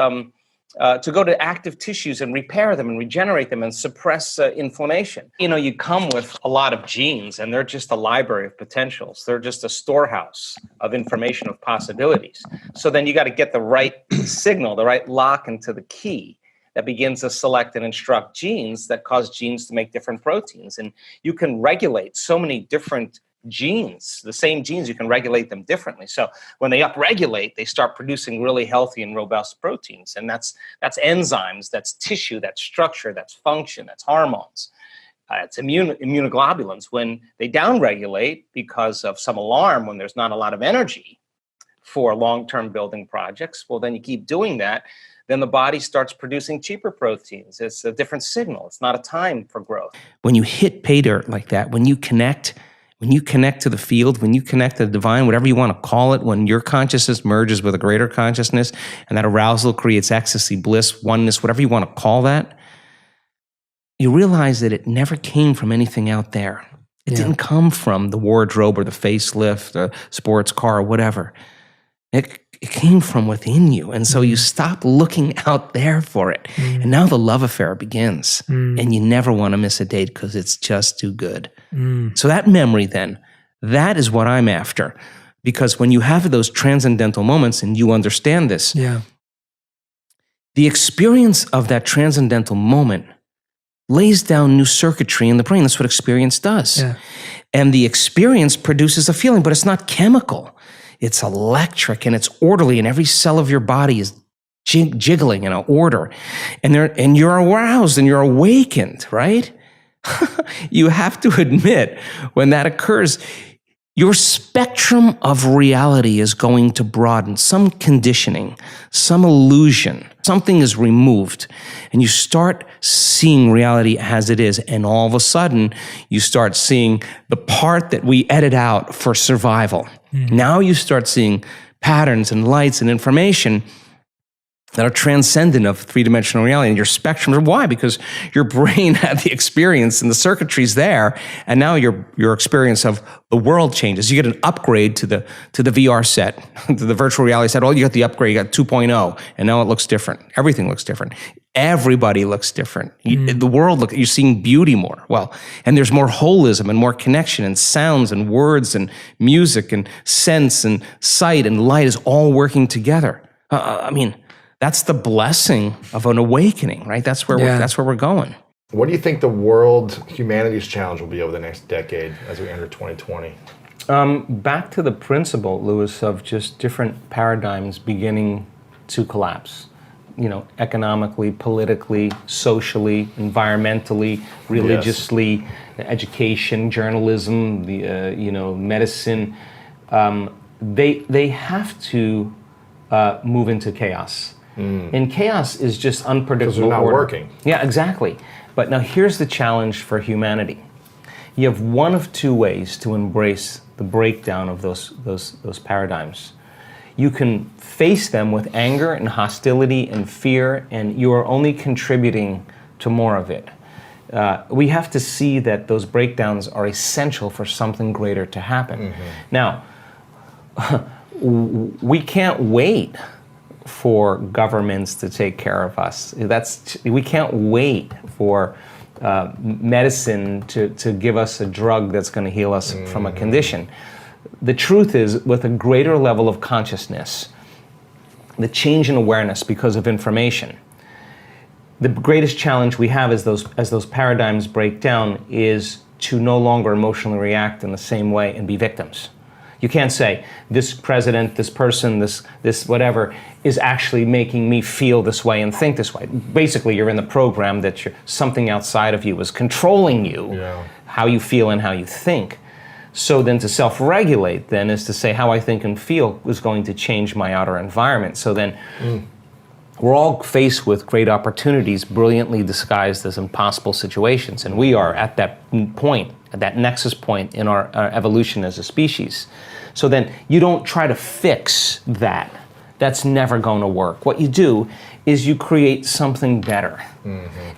to go to active tissues and repair them and regenerate them and suppress inflammation. You come with a lot of genes, and they're just a library of potentials. They're just a storehouse of information, of possibilities. So then you got to get the right signal, the right lock into the key that begins to select and instruct genes that cause genes to make different proteins. And you can regulate so many different genes, the same genes, you can regulate them differently. So when they upregulate, they start producing really healthy and robust proteins. And that's enzymes, that's tissue, that's structure, that's function, that's hormones. It's immunoglobulins. When they downregulate because of some alarm, when there's not a lot of energy for long-term building projects, well, then you keep doing that. Then the body starts producing cheaper proteins. It's a different signal. It's not a time for growth. When you hit pay dirt like that, when you connect to the field, when you connect to the divine, whatever you want to call it, when your consciousness merges with a greater consciousness and that arousal creates ecstasy, bliss, oneness, whatever you want to call that, you realize that it never came from anything out there. It didn't come from the wardrobe or the facelift, the sports car, or whatever. It came from within you. And so you stop looking out there for it. And now the love affair begins. And you never want to miss a date because it's just too good. So that memory then, that is what I'm after. Because when you have those transcendental moments and you understand this, the experience of that transcendental moment lays down new circuitry in the brain. That's what experience does. And the experience produces a feeling, but it's not chemical. It's electric and it's orderly, and every cell of your body is jiggling in an order. And you're aroused and you're awakened, right? You have to admit, when that occurs, your spectrum of reality is going to broaden. Some conditioning, some illusion, something is removed, and you start seeing reality as it is. And all of a sudden, you start seeing the part that we edit out for survival. Now you start seeing patterns and lights and information that are transcendent of three-dimensional reality and your spectrum. Why? Because your brain had the experience and the circuitry's there, and now your experience of the world changes. You get an upgrade to the VR set, to the virtual reality set. Oh, you got the upgrade, you got 2.0, and now it looks different. Everything looks different. Everybody looks different. The world, you're seeing beauty more. Well, and there's more holism and more connection and sounds and words and music and sense and sight and light is all working together. That's the blessing of an awakening, right? That's where we're going. What do you think humanity's challenge will be over the next decade as we enter 2020? Back to the principle, Louis, of just different paradigms beginning to collapse. Economically, politically, socially, environmentally, religiously, education, journalism, medicine. They have to move into chaos. And chaos is just unpredictable. Because they're not working. Yeah, exactly. But now here's the challenge for humanity. You have one of two ways to embrace the breakdown of those paradigms. You can face them with anger and hostility and fear, and you are only contributing to more of it. We have to see that those breakdowns are essential for something greater to happen. Now, we can't wait for governments to take care of us. We can't wait for medicine to give us a drug that's going to heal us from a condition. The truth is, with a greater level of consciousness, the change in awareness because of information, the greatest challenge we have as those paradigms break down is to no longer emotionally react in the same way and be victims. You can't say, this president, this person, this whatever, is actually making me feel this way and think this way. Basically, you're in the program that something outside of you is controlling you, how you feel and how you think. So then to self-regulate then is to say how I think and feel is going to change my outer environment. So then we're all faced with great opportunities brilliantly disguised as impossible situations. And we are at that point, at that nexus point in our evolution as a species. So then you don't try to fix that. That's never going to work. What you do is you create something better.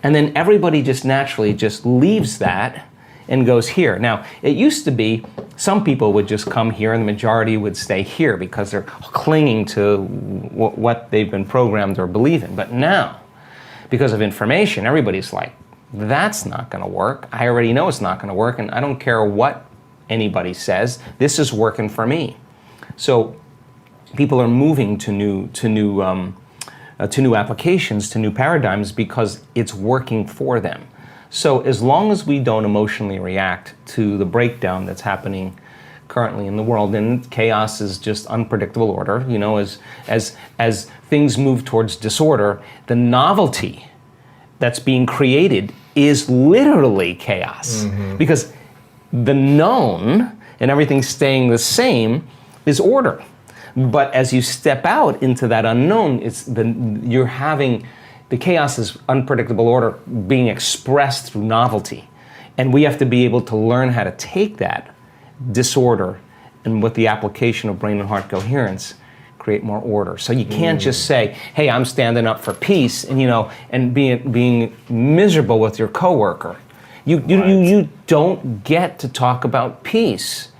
And then everybody just naturally just leaves that and goes here. Now, it used to be some people would just come here and the majority would stay here because they're clinging to what they've been programmed or believe in. But now, because of information, everybody's like, that's not going to work. I already know it's not going to work, and I don't care what anybody says. This is working for me. So people are moving to new applications, to new paradigms, because it's working for them. So as long as we don't emotionally react to the breakdown that's happening currently in the world, and chaos is just unpredictable order, you know, as things move towards disorder, the novelty that's being created is literally chaos. Because the known and everything staying the same is order. But as you step out into that unknown, you're having the chaos is unpredictable order being expressed through novelty. And we have to be able to learn how to take that disorder and with the application of brain and heart coherence, create more order. So you can't just say, hey, I'm standing up for peace, and you know, and being miserable with your coworker. You don't get to talk about peace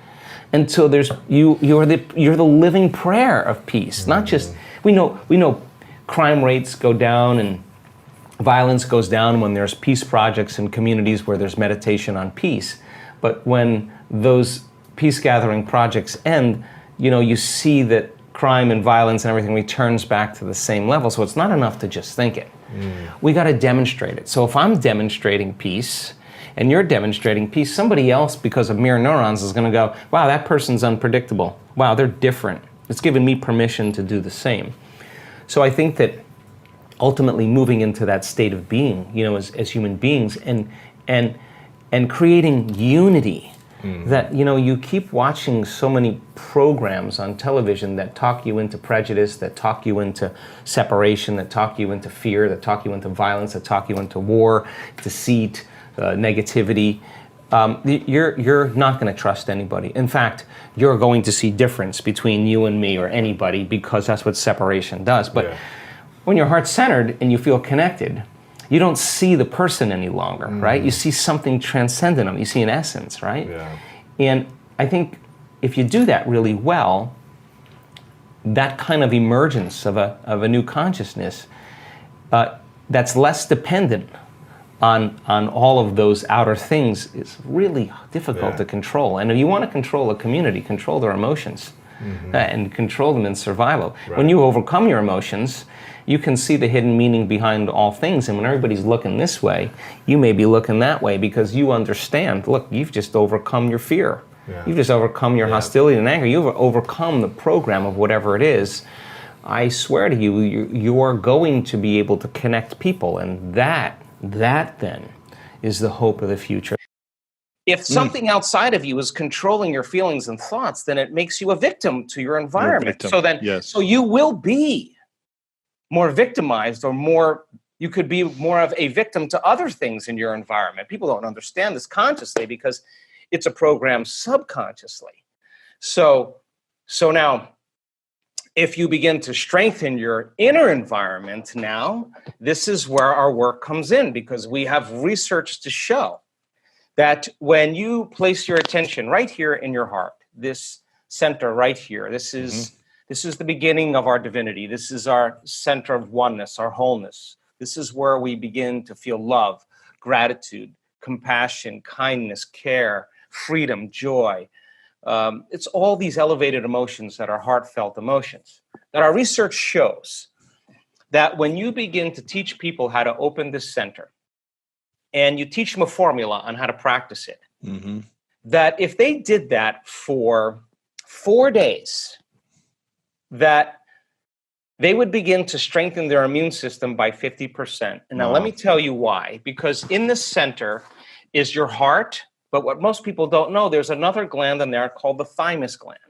until you're the living prayer of peace. Not just we know crime rates go down and violence goes down when there's peace projects in communities where there's meditation on peace. But when those peace gathering projects end, you know, you see that crime and violence and everything returns back to the same level. So it's not enough to just think it. We got to demonstrate it. So if I'm demonstrating peace and you're demonstrating peace, somebody else, because of mirror neurons, is going to go, wow, that person's unpredictable. Wow, they're different. It's given me permission to do the same. So I think that ultimately moving into that state of being, you know, as human beings, and creating unity. That, you know, you keep watching so many programs on television that talk you into prejudice, that talk you into separation, that talk you into fear, that talk you into violence, that talk you into war, deceit, negativity. You're not going to trust anybody. In fact, you're going to see difference between you and me or anybody, because that's what separation does. But when you're heart-centered and you feel connected, you don't see the person any longer, right? You see something transcendent them. You see an essence, right? Yeah. And I think if you do that really well, that kind of emergence of a new consciousness that's less dependent on all of those outer things is really difficult to control. And if you want to control a community, control their emotions and control them in survival. Right. When you overcome your emotions, you can see the hidden meaning behind all things. And when everybody's looking this way, you may be looking that way, because you understand, look, you've just overcome your fear. You've just overcome your hostility and anger. You've overcome the program of whatever it is. I swear to you, you are going to be able to connect people. And that then is the hope of the future. If something outside of you is controlling your feelings and thoughts, then it makes you a victim to your environment. So you will be more victimized, or you could be more of a victim to other things in your environment. People don't understand this consciously because it's a program subconsciously. So now, if you begin to strengthen your inner environment now, this is where our work comes in, because we have research to show that when you place your attention right here in your heart, this center right here, this is the beginning of our divinity. This is our center of oneness, our wholeness. This is where we begin to feel love, gratitude, compassion, kindness, care, freedom, joy. It's all these elevated emotions that are heartfelt emotions. That our research shows that when you begin to teach people how to open this center, and you teach them a formula on how to practice it, that if they did that for 4 days, that they would begin to strengthen their immune system by 50%. And now let me tell you why. Because in the center is your heart, but what most people don't know, there's another gland in there called the thymus gland.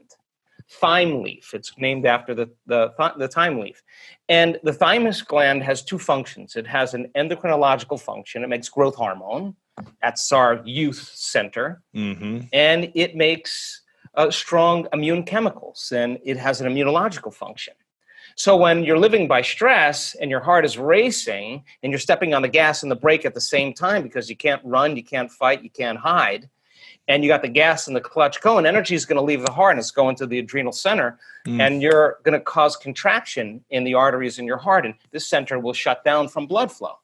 Thyme leaf. It's named after the thyme leaf. And the thymus gland has two functions. It has an endocrinological function. It makes growth hormone. That's our youth center. And it makes strong immune chemicals, and it has an immunological function. So when you're living by stress and your heart is racing and you're stepping on the gas and the brake at the same time because you can't run, you can't fight, you can't hide, and you got the gas and the clutch going, energy is going to leave the heart and it's going to the adrenal center, and you're going to cause contraction in the arteries in your heart, and this center will shut down from blood flow.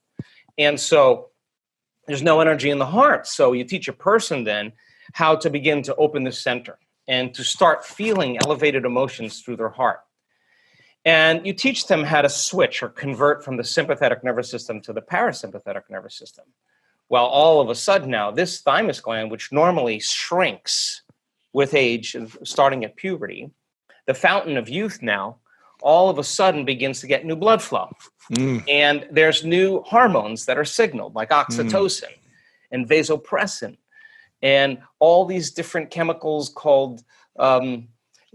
And so there's no energy in the heart. So you teach a person then how to begin to open this center and to start feeling elevated emotions through their heart. And you teach them how to switch or convert from the sympathetic nervous system to the parasympathetic nervous system. Well, all of a sudden now, this thymus gland, which normally shrinks with age, starting at puberty, the fountain of youth now, all of a sudden begins to get new blood flow. And there's new hormones that are signaled, like oxytocin and vasopressin, and all these different chemicals called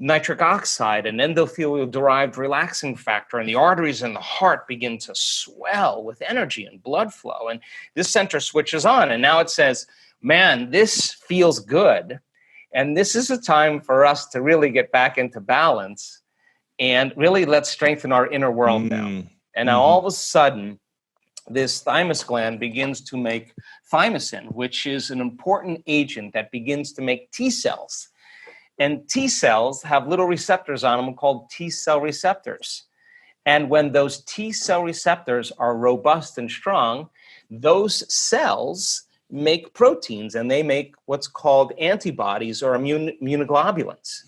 nitric oxide and endothelial-derived relaxing factor, and the arteries in the heart begin to swell with energy and blood flow. And this center switches on, and now it says, man, this feels good. And this is a time for us to really get back into balance and really let's strengthen our inner world now. And now all of a sudden, this thymus gland begins to make thymosin, which is an important agent that begins to make T cells. And T cells have little receptors on them called T cell receptors. And when those T cell receptors are robust and strong, those cells make proteins, and they make what's called antibodies or immunoglobulins.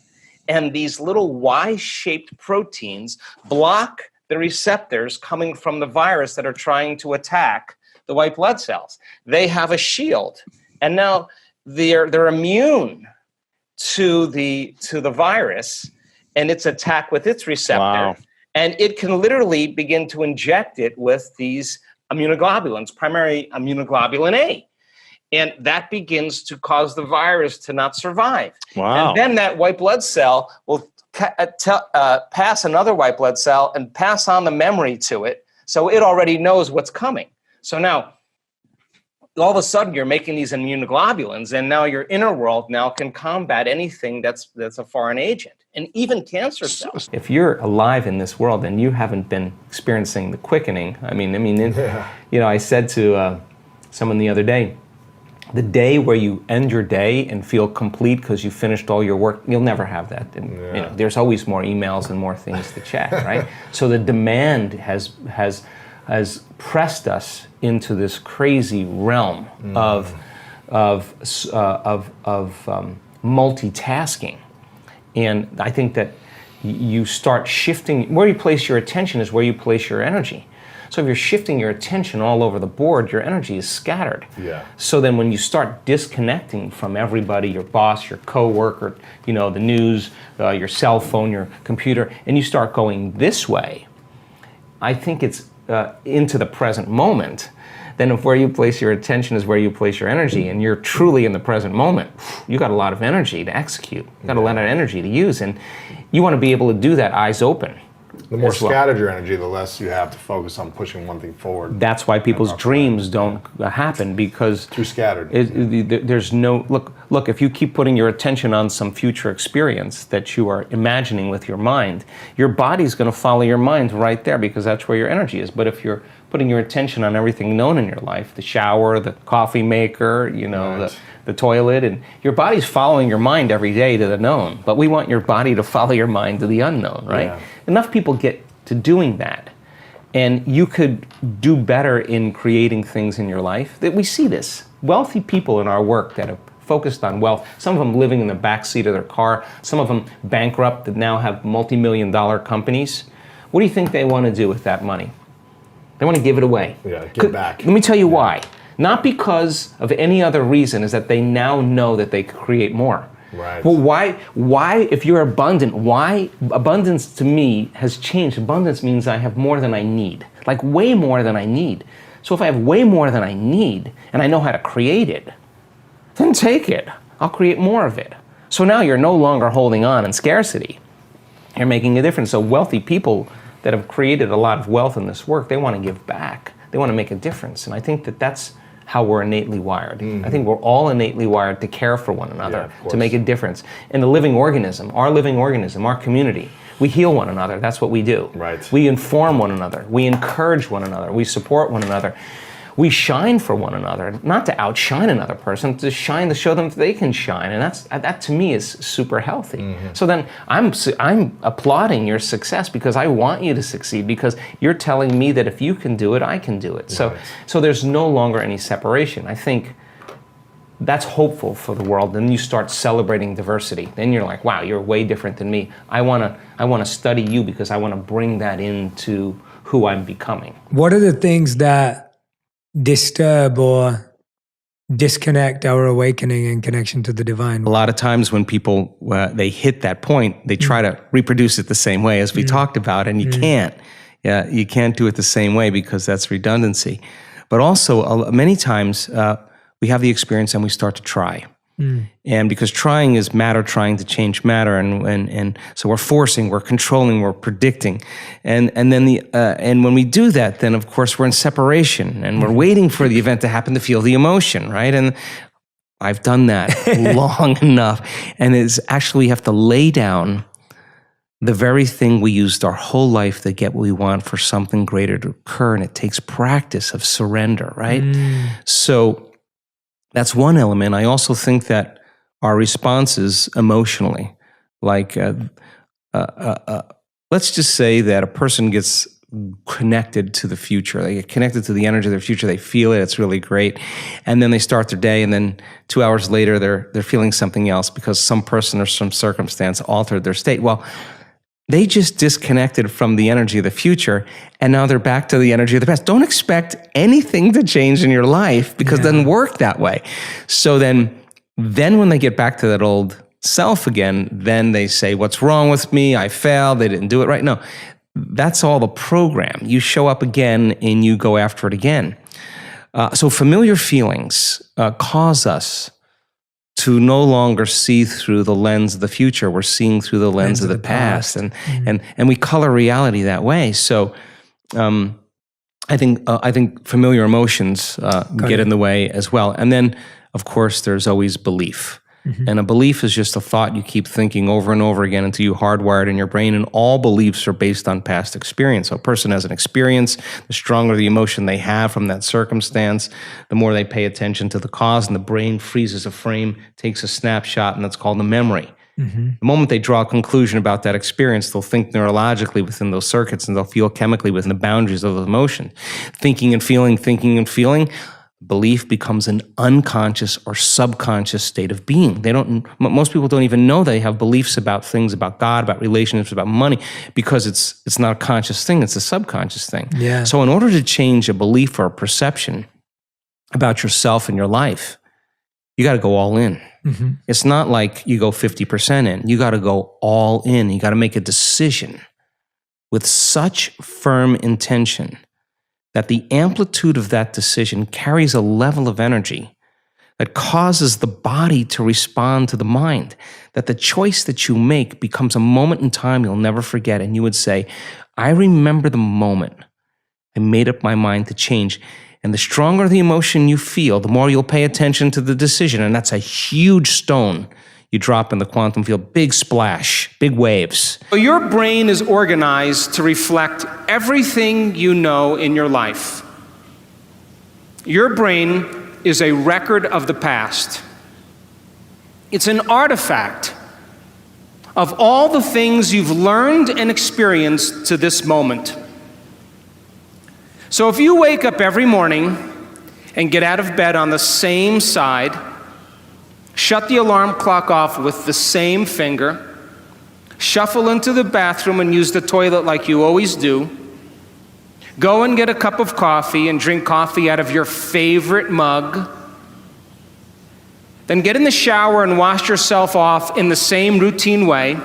And these little Y-shaped proteins block the receptors coming from the virus that are trying to attack the white blood cells. They have a shield, and now they're immune to the virus and its attack with its receptor, and it can literally begin to inject it with these immunoglobulins, primary immunoglobulin A, and that begins to cause the virus to not survive. And then that white blood cell will pass another white blood cell and pass on the memory to it, so it already knows what's coming. So now, all of a sudden, you're making these immunoglobulins, and now your inner world now can combat anything that's a foreign agent, and even cancer cells. If you're alive in this world and you haven't been experiencing the quickening, I said to someone the other day, the day where you end your day and feel complete because you finished all your work, you'll never have that. And, there's always more emails and more things to check, right? So the demand has pressed us into this crazy realm of multitasking, and I think that you start shifting. Where you place your attention is where you place your energy. So if you're shifting your attention all over the board, your energy is scattered. So then when you start disconnecting from everybody, your boss, your coworker, the news, your cell phone, your computer, and you start going this way, I think it's into the present moment. Then if where you place your attention is where you place your energy, and you're truly in the present moment, you got a lot of energy to execute. You got a lot of energy to use, and you want to be able to do that eyes open. The more scattered your energy, the less you have to focus on pushing one thing forward. That's why people's dreams don't happen, because too scattered. There's no look. If you keep putting your attention on some future experience that you are imagining with your mind, your body's going to follow your mind right there, because that's where your energy is. But if you're putting your attention on everything known in your life, the shower, the coffee maker, the toilet, and your body's following your mind every day to the known. But we want your body to follow your mind to the unknown, right? Enough people get to doing that, and you could do better in creating things in your life. That we see this. Wealthy people in our work that have focused on wealth, some of them living in the backseat of their car, some of them bankrupt that now have multi-million-dollar companies. What do you think they want to do with that money? They want to give it away. Give back. Let me tell you why. Not because of any other reason, is that they now know that they could create more. Right. Well, why, if you're abundant, why abundance to me has changed? Abundance means I have more than I need, like way more than I need. So if I have way more than I need and I know how to create it, then take it. I'll create more of it. So now you're no longer holding on in scarcity. You're making a difference. So wealthy people that have created a lot of wealth in this work, they want to give back. They want to make a difference. And I think that that's how we're innately wired. I think we're all innately wired to care for one another, to make a difference. And the living organism, our community, We heal one another. That's what we do. Right. We inform one another. We encourage one another. We support one another. We shine for one another, not to outshine another person, to shine to show them that they can shine, and that to me is super healthy. Mm-hmm. So then I'm applauding your success because I want you to succeed, because you're telling me that if you can do it, I can do it. Right. So there's no longer any separation. I think that's hopeful for the world. Then you start celebrating diversity. Then you're like, wow, you're way different than me. I wanna study you because I want to bring that into who I'm becoming. What are the things that disturb or disconnect our awakening and connection to the divine? A lot of times when people, they hit that point, they try to reproduce it the same way as we talked about, and you can't. Yeah, you can't do it the same way because that's redundancy. But also, many times, we have the experience and we start to try. And because trying is matter trying to change matter, and so we're forcing, we're controlling, we're predicting, and then and when we do that, then of course we're in separation and we're waiting for the event to happen to feel the emotion, right? And I've done that long enough, and it's actually we have to lay down the very thing we used our whole life to get what we want for something greater to occur, and it takes practice of surrender, right? So that's one element. I also think that our responses emotionally, like let's just say that a person gets connected to the future. They get connected to the energy of their future. They feel it. It's really great. And then they start their day, and then 2 hours later, they're feeling something else because some person or some circumstance altered their state. Well, they just disconnected from the energy of the future, and now they're back to the energy of the past. Don't expect anything to change in your life because it doesn't work that way. So then when they get back to that old self again, then they say, what's wrong with me? I failed. They didn't do it right. No, that's all the program. You show up again and you go after it again. So familiar feelings cause us to no longer see through the lens of the future. We're seeing through the lens of the past. And we color reality that way. So I think familiar emotions get in the way as well. And then, of course, there's always belief. And a belief is just a thought you keep thinking over and over again until you hardwire it in your brain, and all beliefs are based on past experience. So a person has an experience, the stronger the emotion they have from that circumstance, the more they pay attention to the cause, and the brain freezes a frame, takes a snapshot, and that's called a memory. The moment they draw a conclusion about that experience, they'll think neurologically within those circuits, and they'll feel chemically within the boundaries of those emotions. Thinking and feeling, belief becomes an unconscious or subconscious state of being. Most people don't even know they have beliefs about things, about God, about relationships, about money, because it's not a conscious thing, it's a subconscious thing. Yeah. So in order to change a belief or a perception about yourself and your life, you got to go all in. It's not like you go 50% in. You got to go all in. You got to make a decision with such firm intention that the amplitude of that decision carries a level of energy that causes the body to respond to the mind, that the choice that you make becomes a moment in time you'll never forget. And you would say, I remember the moment I made up my mind to change. And the stronger the emotion you feel, the more you'll pay attention to the decision. And that's a huge stone you drop in the quantum field. Big splash, big waves. So your brain is organized to reflect everything you know in your life. Your brain is a record of the past. It's an artifact of all the things you've learned and experienced to this moment. So if you wake up every morning and get out of bed on the same side, shut the alarm clock off with the same finger, shuffle into the bathroom and use the toilet like you always do, go and get a cup of coffee and drink coffee out of your favorite mug, then get in the shower and wash yourself off in the same routine way,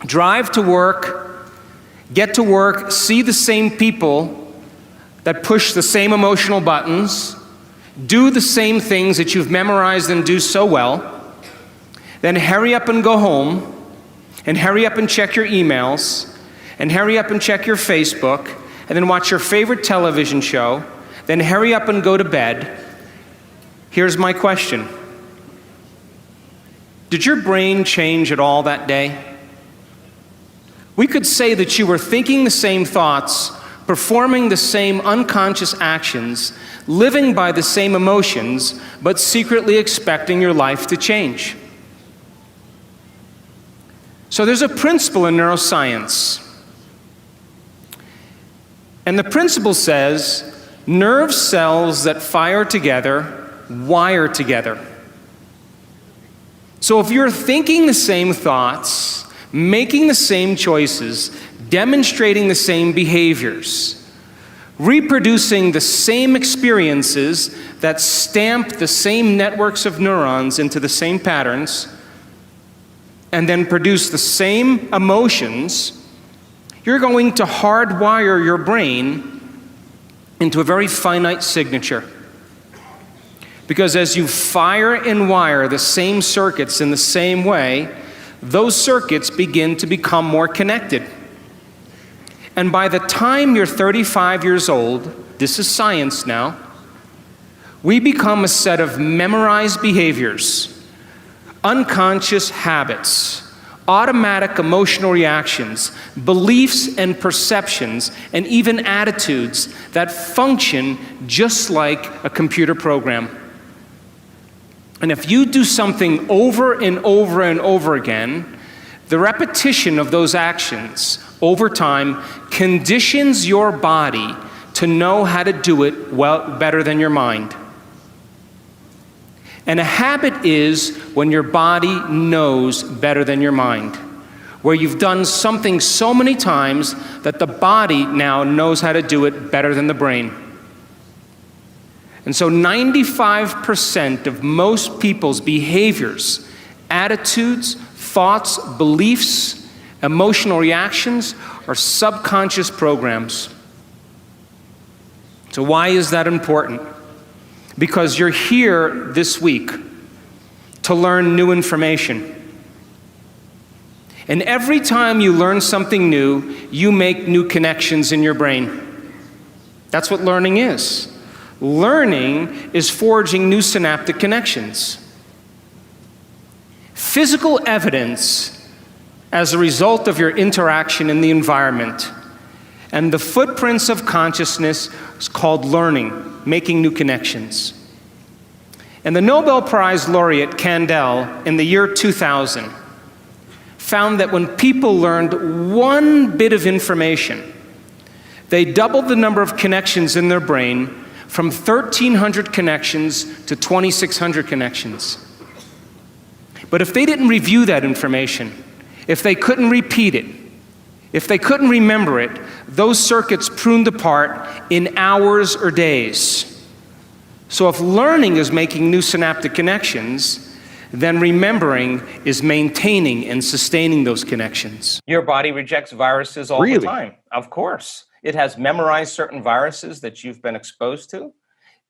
drive to work, get to work, see the same people that push the same emotional buttons, do the same things that you've memorized and do so well, then hurry up and go home, and hurry up and check your emails, and hurry up and check your Facebook, and then watch your favorite television show, then hurry up and go to bed. Here's my question. Did your brain change at all that day? We could say that you were thinking the same thoughts, performing the same unconscious actions, living by the same emotions, but secretly expecting your life to change. So there's a principle in neuroscience. And the principle says, nerve cells that fire together wire together. So if you're thinking the same thoughts, making the same choices, demonstrating the same behaviors, reproducing the same experiences that stamp the same networks of neurons into the same patterns, and then produce the same emotions, you're going to hardwire your brain into a very finite signature. Because as you fire and wire the same circuits in the same way, those circuits begin to become more connected. And by the time you're 35 years old, this is science now, we become a set of memorized behaviors, unconscious habits, automatic emotional reactions, beliefs and perceptions, and even attitudes that function just like a computer program. And if you do something over and over and over again, the repetition of those actions over time conditions your body to know how to do it well, better than your mind. And a habit is when your body knows better than your mind, where you've done something so many times that the body now knows how to do it better than the brain. And so 95% of most people's behaviors, attitudes, thoughts, beliefs, emotional reactions are subconscious programs. So why is that important? Because you're here this week to learn new information. And every time you learn something new, you make new connections in your brain. That's what learning is. Learning is forging new synaptic connections. Physical evidence as a result of your interaction in the environment and the footprints of consciousness is called learning, making new connections. And the Nobel Prize laureate Kandel in the year 2000 found that when people learned one bit of information, they doubled the number of connections in their brain from 1,300 connections to 2,600 connections. But if they didn't review that information, if they couldn't repeat it, if they couldn't remember it, those circuits pruned apart in hours or days. So if learning is making new synaptic connections, then remembering is maintaining and sustaining those connections. Your body rejects viruses all the time. Of course. It has memorized certain viruses that you've been exposed to.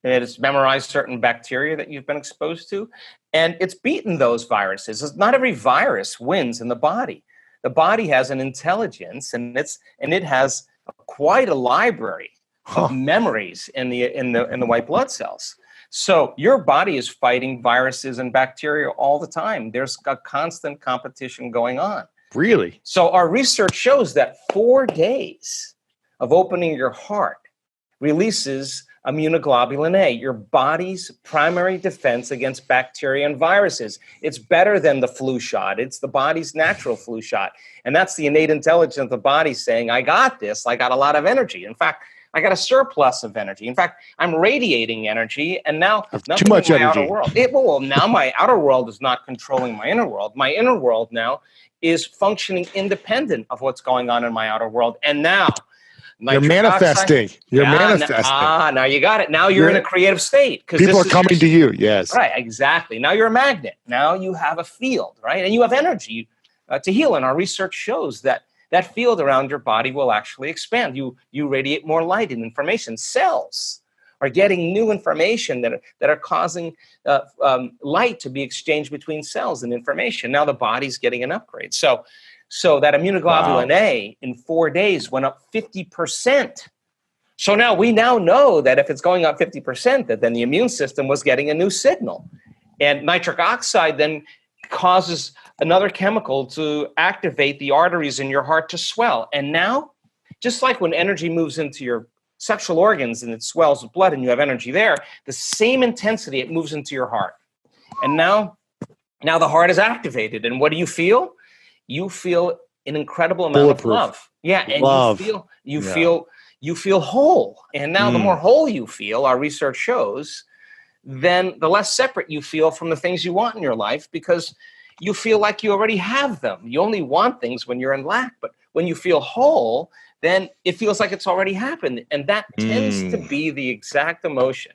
It has memorized certain bacteria that you've been exposed to. And it's beaten those viruses. Not every virus wins in the body. The body has an intelligence, and it has quite a library of memories in the white blood cells. So your body is fighting viruses and bacteria all the time. There's a constant competition going on. Really? So our research shows that 4 days of opening your heart releases immunoglobulin A, your body's primary defense against bacteria and viruses. It's better than the flu shot. It's the body's natural flu shot. And that's the innate intelligence of the body saying, I got this. I got a lot of energy. In fact, I got a surplus of energy. In fact, I'm radiating energy, and now too much energy. Outer world. Now my outer world is not controlling my inner world. My inner world now is functioning independent of what's going on in my outer world. And now you're manifesting. You're manifesting. Now you got it. Now you're in a creative state. People are coming to you. Yes. Right, exactly. Now you're a magnet. Now you have a field, right? And you have energy to heal. And our research shows that that field around your body will actually expand. You radiate more light and information. Cells are getting new information that are causing light to be exchanged between cells and information. Now the body's getting an upgrade. So that immunoglobulin A in 4 days went up 50%. So now we know that if it's going up 50%, that then the immune system was getting a new signal. And nitric oxide then causes another chemical to activate the arteries in your heart to swell. And now, just like when energy moves into your sexual organs and it swells with blood and you have energy there, the same intensity it moves into your heart. And now the heart is activated. And what do you feel? You feel an incredible amount of love. Yeah, and love. you feel whole. And now the more whole you feel, our research shows, then the less separate you feel from the things you want in your life, because you feel like you already have them. You only want things when you're in lack, but when you feel whole, then it feels like it's already happened. And that tends to be the exact emotion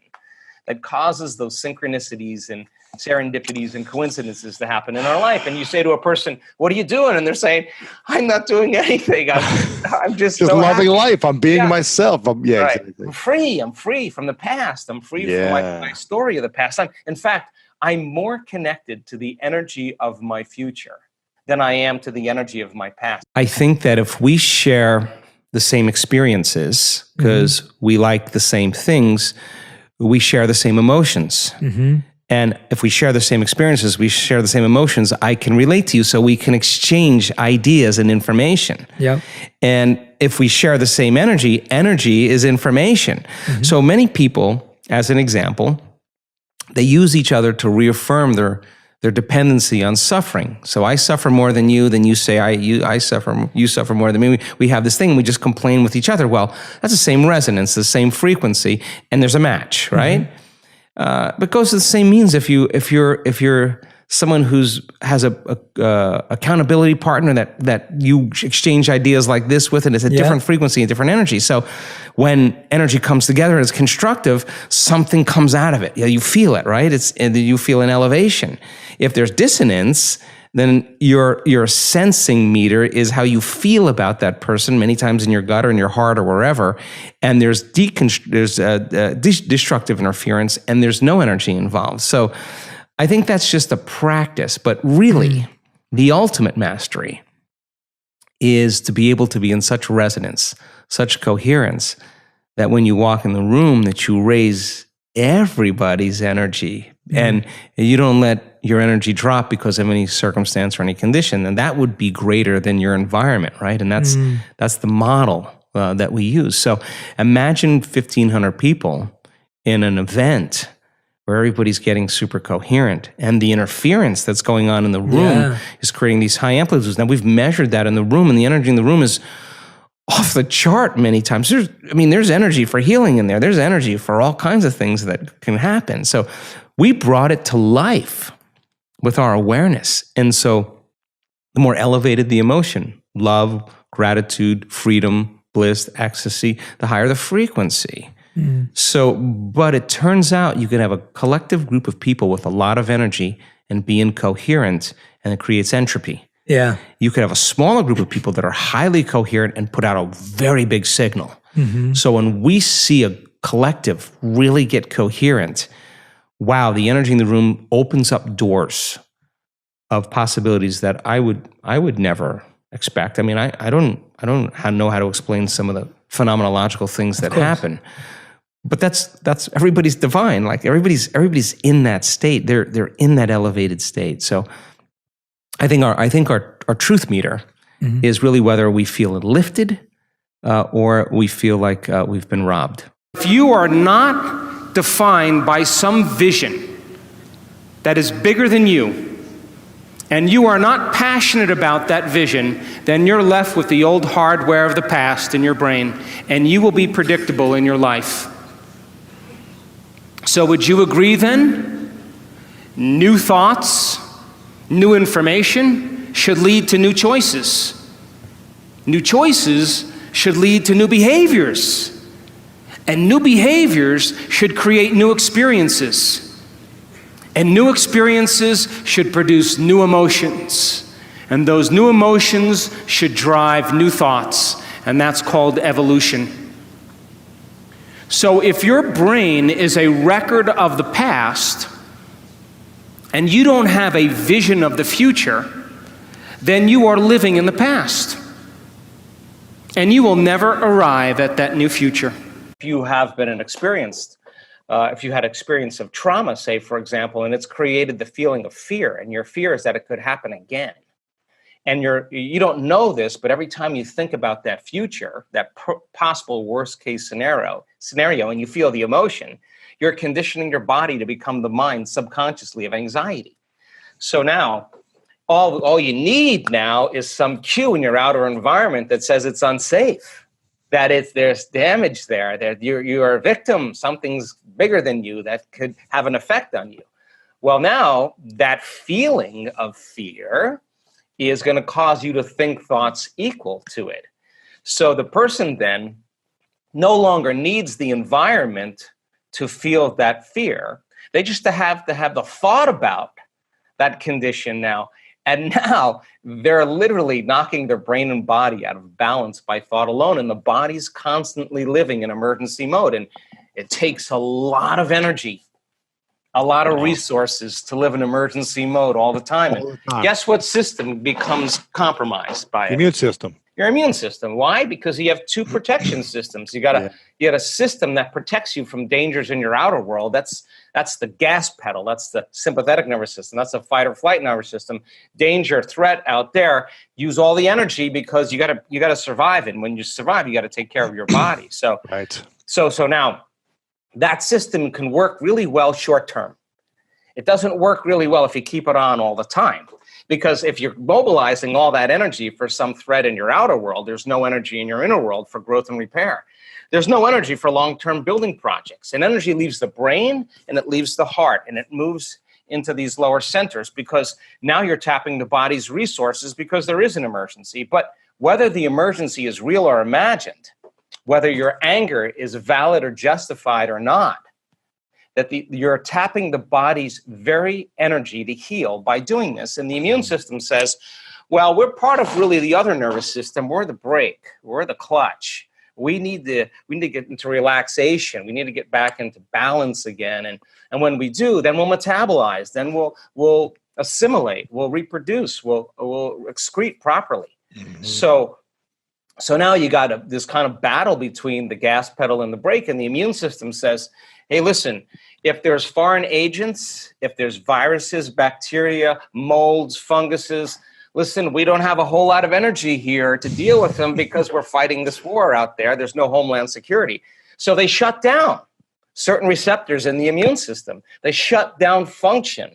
that causes those synchronicities and serendipities and coincidences to happen in our life. And you say to a person, what are you doing? And they're saying, I'm not doing anything. I'm just so loving happy. Life. I'm being myself. Right. Exactly. I'm free from the past. I'm free from my story of the past. In fact, I'm more connected to the energy of my future than I am to the energy of my past. I think that if we share the same experiences, because we like the same things, we share the same emotions. And if we share the same experiences, we share the same emotions, I can relate to you, so we can exchange ideas and information. Yeah. And if we share the same energy, energy is information. So many people, as an example, they use each other to reaffirm their dependency on suffering. So I suffer more than you say you suffer more than me. We have this thing, we just complain with each other. Well, that's the same resonance, the same frequency, and there's a match, right? But it goes to the same means if you're someone has a accountability partner that you exchange ideas like this with, and it's a different frequency and different energy. So when energy comes together and it's constructive, something comes out of it. You feel it, right? You feel an elevation. If there's dissonance, then your sensing meter is how you feel about that person, many times in your gut or in your heart or wherever, and there's destructive interference, and there's no energy involved. So I think that's just a practice, but really, the ultimate mastery is to be able to be in such resonance, such coherence, that when you walk in the room, that you raise everybody's energy, and you don't let your energy drop because of any circumstance or any condition, and that would be greater than your environment, right? And that's the model that we use. So imagine 1,500 people in an event where everybody's getting super coherent, and the interference that's going on in the room is creating these high amplitudes. Now, we've measured that in the room, and the energy in the room is off the chart many times. There's energy for healing in there. There's energy for all kinds of things that can happen. So we brought it to life with our awareness. And so the more elevated the emotion, love, gratitude, freedom, bliss, ecstasy, the higher the frequency. So, but it turns out you can have a collective group of people with a lot of energy and be incoherent, and it creates entropy. Yeah. You could have a smaller group of people that are highly coherent and put out a very big signal. So when we see a collective really get coherent, wow, the energy in the room opens up doors of possibilities that I would never expect. I don't know how to explain some of the phenomenological things that happen. But that's everybody's divine. Like everybody's in that state. They're in that elevated state. So I think our truth meter is really whether we feel lifted or we feel like we've been robbed. If you are not defined by some vision that is bigger than you, and you are not passionate about that vision, then you're left with the old hardware of the past in your brain, and you will be predictable in your life. So would you agree then? New thoughts, new information should lead to new choices. New choices should lead to new behaviors. And new behaviors should create new experiences. And new experiences should produce new emotions. And those new emotions should drive new thoughts. And that's called evolution. So if your brain is a record of the past, and you don't have a vision of the future, then you are living in the past. And you will never arrive at that new future. If you have been an experienced if you had experience of trauma, say, for example, and it's created the feeling of fear, and your fear is that it could happen again. And you don't know this, but every time you think about that future, that possible worst case scenario, and you feel the emotion, you're conditioning your body to become the mind subconsciously of anxiety. So now, all you need now is some cue in your outer environment that says it's unsafe, that there's damage there, that you're a victim, something's bigger than you that could have an effect on you. Well, now that feeling of fear is going to cause you to think thoughts equal to it. So the person then no longer needs the environment to feel that fear. They just have to have the thought about that condition now. And now they're literally knocking their brain and body out of balance by thought alone. And the body's constantly living in emergency mode. And it takes a lot of energy, a lot of resources to live in emergency mode all the time. And guess what system becomes compromised by it? Immune system. Your immune system. Why? Because you have two protection systems. You got a system that protects you from dangers in your outer world. That's the gas pedal. That's the sympathetic nervous system. That's the fight or flight nervous system. Danger, threat out there. Use all the energy because you got to survive. And when you survive, you got to take care of your body. So So now that system can work really well short term. It doesn't work really well if you keep it on all the time. Because if you're mobilizing all that energy for some threat in your outer world, there's no energy in your inner world for growth and repair. There's no energy for long-term building projects. And energy leaves the brain and it leaves the heart and it moves into these lower centers because now you're tapping the body's resources because there is an emergency. But whether the emergency is real or imagined, whether your anger is valid or justified or not, that you're tapping the body's very energy to heal by doing this. And the immune system says, well, we're part of really the other nervous system. We're the brake. We're the clutch. We need to get into relaxation. We need to get back into balance again. And when we do, then we'll metabolize. Then we'll assimilate. We'll reproduce. We'll excrete properly. Mm-hmm. So now you got this kind of battle between the gas pedal and the brake. And the immune system says, hey, listen, if there's foreign agents, if there's viruses, bacteria, molds, funguses, listen, we don't have a whole lot of energy here to deal with them because we're fighting this war out there. There's no homeland security. So they shut down certain receptors in the immune system. They shut down function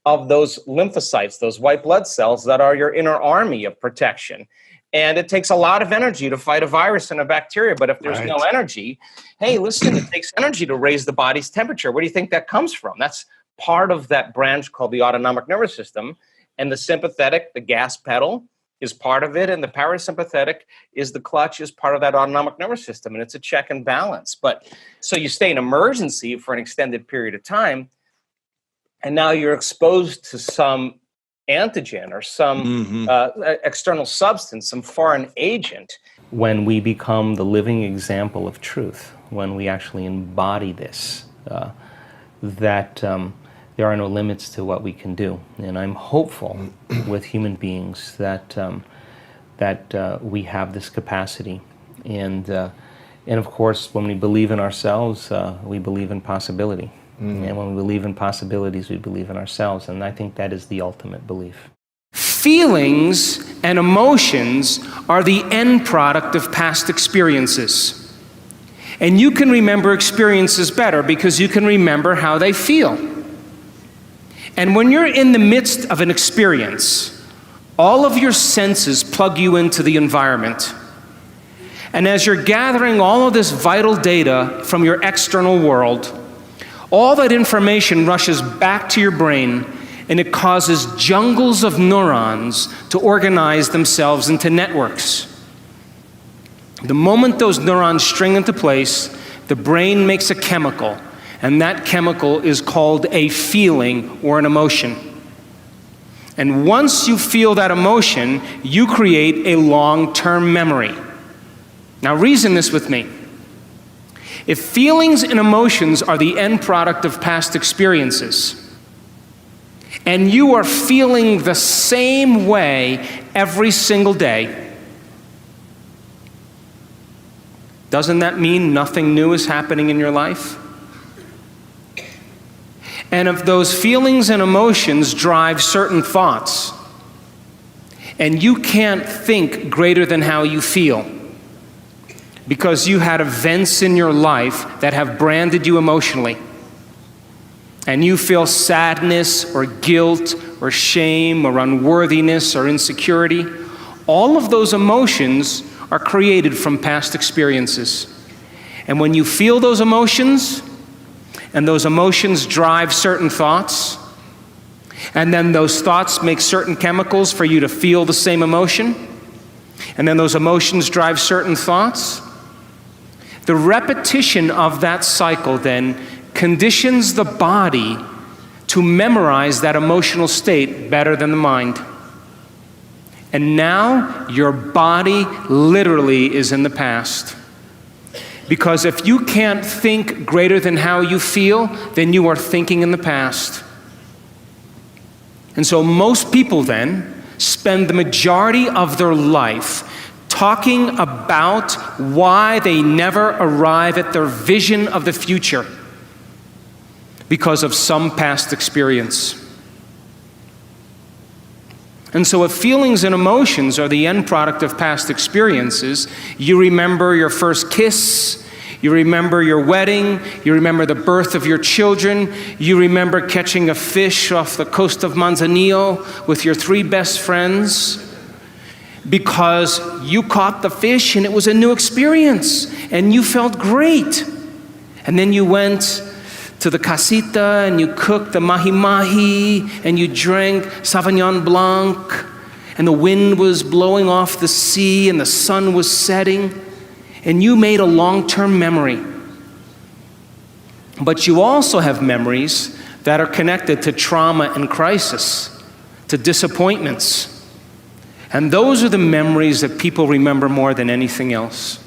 of those lymphocytes, those white blood cells that are your inner army of protection. And it takes a lot of energy to fight a virus and a bacteria. But if there's no energy, hey, listen, it takes energy to raise the body's temperature. Where do you think that comes from? That's part of that branch called the autonomic nervous system. And the sympathetic, the gas pedal, is part of it. And the parasympathetic is the clutch, is part of that autonomic nervous system. And it's a check and balance. But so you stay in emergency for an extended period of time. And now you're exposed to some antigen or some external substance, some foreign agent. When we become the living example of truth, when we actually embody this, that there are no limits to what we can do. And I'm hopeful with human beings that we have this capacity. And of course, when we believe in ourselves, we believe in possibility. And when we believe in possibilities, we believe in ourselves. And I think that is the ultimate belief. Feelings and emotions are the end product of past experiences. And you can remember experiences better because you can remember how they feel. And when you're in the midst of an experience, all of your senses plug you into the environment. And as you're gathering all of this vital data from your external world, all that information rushes back to your brain and it causes jungles of neurons to organize themselves into networks. The moment those neurons string into place, the brain makes a chemical, and that chemical is called a feeling or an emotion. And once you feel that emotion, you create a long-term memory. Now reason this with me. If feelings and emotions are the end product of past experiences, and you are feeling the same way every single day, doesn't that mean nothing new is happening in your life? And if those feelings and emotions drive certain thoughts, and you can't think greater than how you feel, because you had events in your life that have branded you emotionally, and you feel sadness or guilt or shame or unworthiness or insecurity, all of those emotions are created from past experiences. And when you feel those emotions, and those emotions drive certain thoughts, and then those thoughts make certain chemicals for you to feel the same emotion, and then those emotions drive certain thoughts, the repetition of that cycle then conditions the body to memorize that emotional state better than the mind. And now your body literally is in the past. Because if you can't think greater than how you feel, then you are thinking in the past. And so most people then spend the majority of their life talking about why they never arrive at their vision of the future because of some past experience. And so if feelings and emotions are the end product of past experiences, you remember your first kiss, you remember your wedding, you remember the birth of your children, you remember catching a fish off the coast of Manzanillo with your 3 best friends, because you caught the fish and it was a new experience and you felt great. And then you went to the casita and you cooked the mahi-mahi and you drank Sauvignon Blanc and the wind was blowing off the sea and the sun was setting and you made a long-term memory. But you also have memories that are connected to trauma and crisis, to disappointments. And those are the memories that people remember more than anything else.